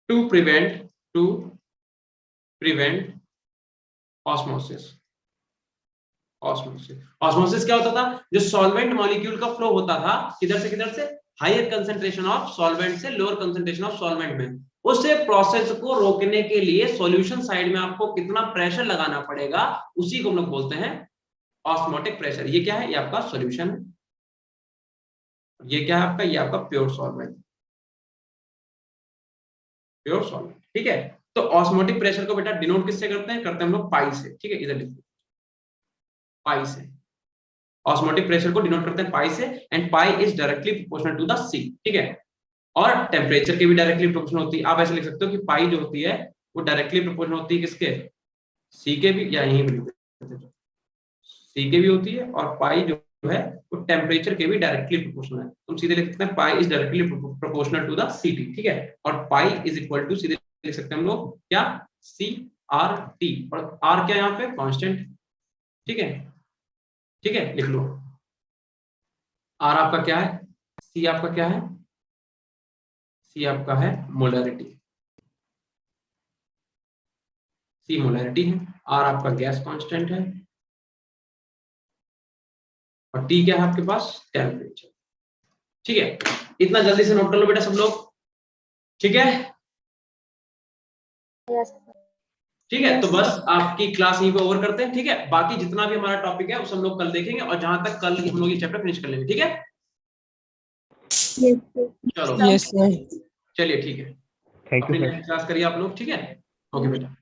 to prevent osmosis। Osmosis क्या होता था, जो सॉल्वेंट मॉलिक्यूल का फ्लो होता था किधर से हायर कंसंट्रेशन ऑफ सॉल्वेंट से लोअर कंसंट्रेशन ऑफ सॉल्वेंट में, उसे प्रोसेस को रोकने के लिए सॉल्यूशन साइड में आपको कितना प्रेशर लगाना पड़ेगा, उसी को हम लोग बोलते हैं ऑस्मोटिक प्रेशर। ये क्या है, ये आपका सॉल्यूशन है, ये क्या है आपका, ये आपका प्योर सॉल्वेंट, प्योर सॉल्वेंट, ठीक है। तो ऑस्मोटिक प्रेशर को बेटा डिनोट किससे करते हैं हम लोग, पाई से, ठीक है, इधर लिखो, पाई से ऑस्मोटिक प्रेशर को डिनोट करते हैं पाई से, and pi is directly proportional to the C, ठीक है। और टेम्परेचर के भी डायरेक्टली प्रोपोर्शनल होती है, आप ऐसे लिख सकते हो कि पाई जो होती है वो डायरेक्टली प्रोपोर्शनल होती है किसके, सी के भी, या यहीं भी सी के भी होती है, और पाई जो है वो टेम्परेचर के भी डायरेक्टली प्रोपोर्शनल है। तुम सीधे लिख सकते हैं pi is directly proportional to the CT, ठीक है। और पाई इज इक्वल टू, सीधे लिख सकते हैं हम लोग क्या, सी आर टी, और आर क्या यहाँ पे कांस्टेंट, ठीक है, ठीक है, लिख लो। आर आपका क्या है, सी आपका क्या है, सी आपका है मोलैरिटी, सी मोलैरिटी है, आर आपका गैस कांस्टेंट है, और टी क्या है आपके पास, टेम्परेचर, ठीक है। इतना जल्दी से नोट कर लो बेटा सब लोग, ठीक है, ठीक है। तो बस आपकी क्लास यहीं पे ओवर करते हैं, ठीक है। बाकी जितना भी हमारा टॉपिक है उसे हम लोग कल देखेंगे, और जहां तक कल हम लोग ये चैप्टर फिनिश कर लेंगे, ठीक है। चलो, Yes, sir. चलिए ठीक है, थैंक यू अपनी सर। नेक्स्ट क्लास करिए आप लोग, ठीक है। ओके बेटा।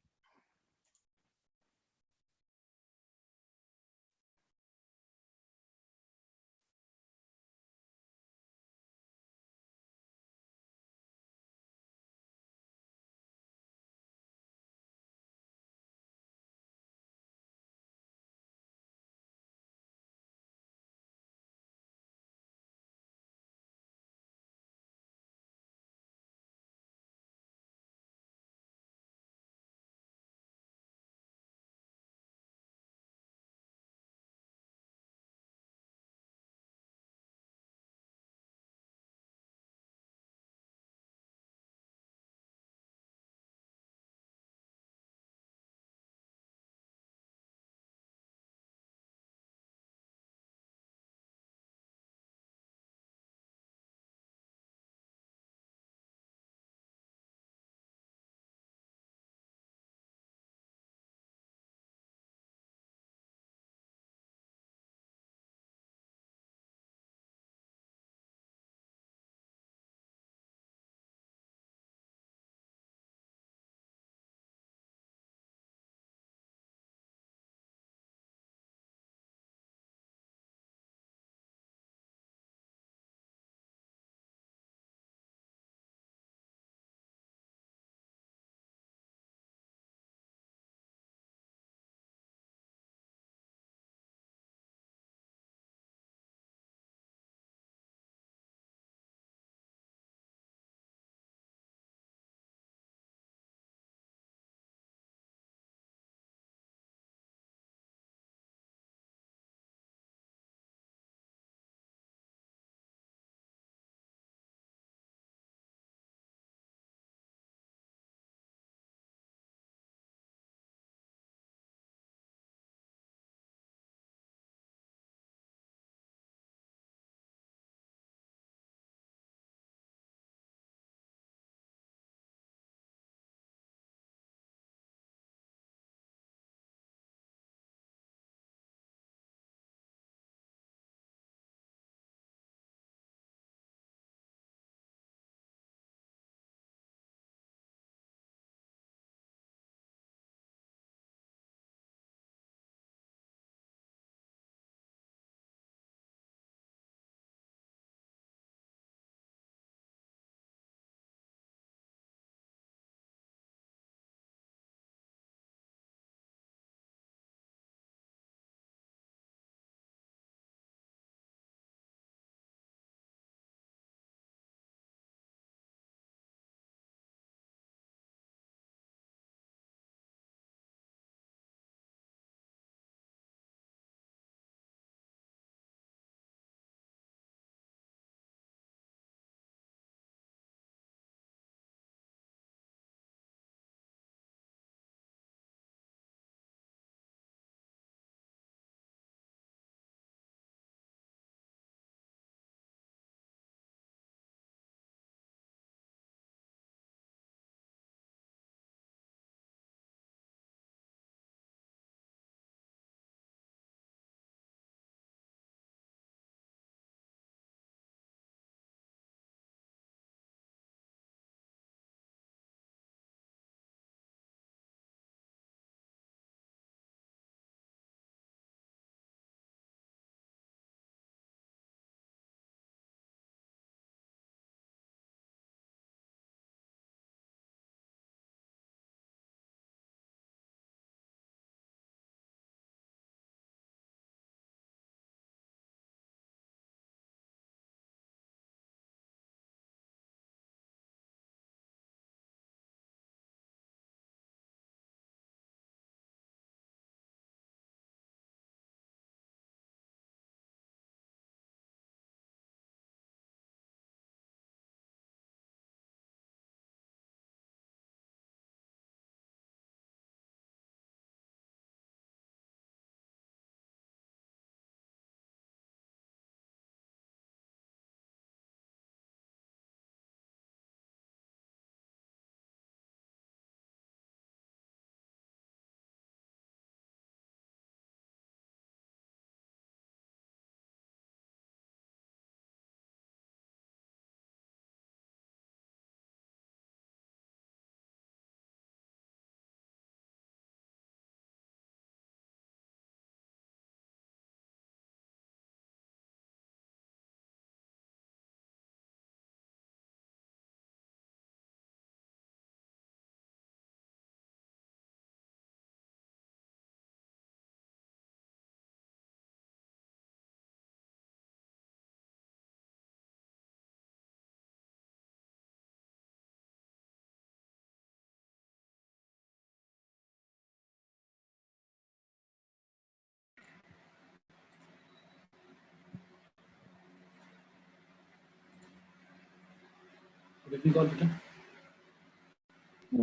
Good evening, all.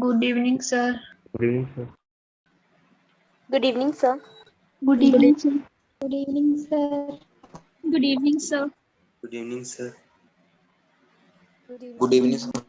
Good evening, sir. Good evening, sir. Good evening, sir. Good evening, sir. Good evening, sir. Good evening, sir. Good evening, sir. Good evening. Good evening, sir.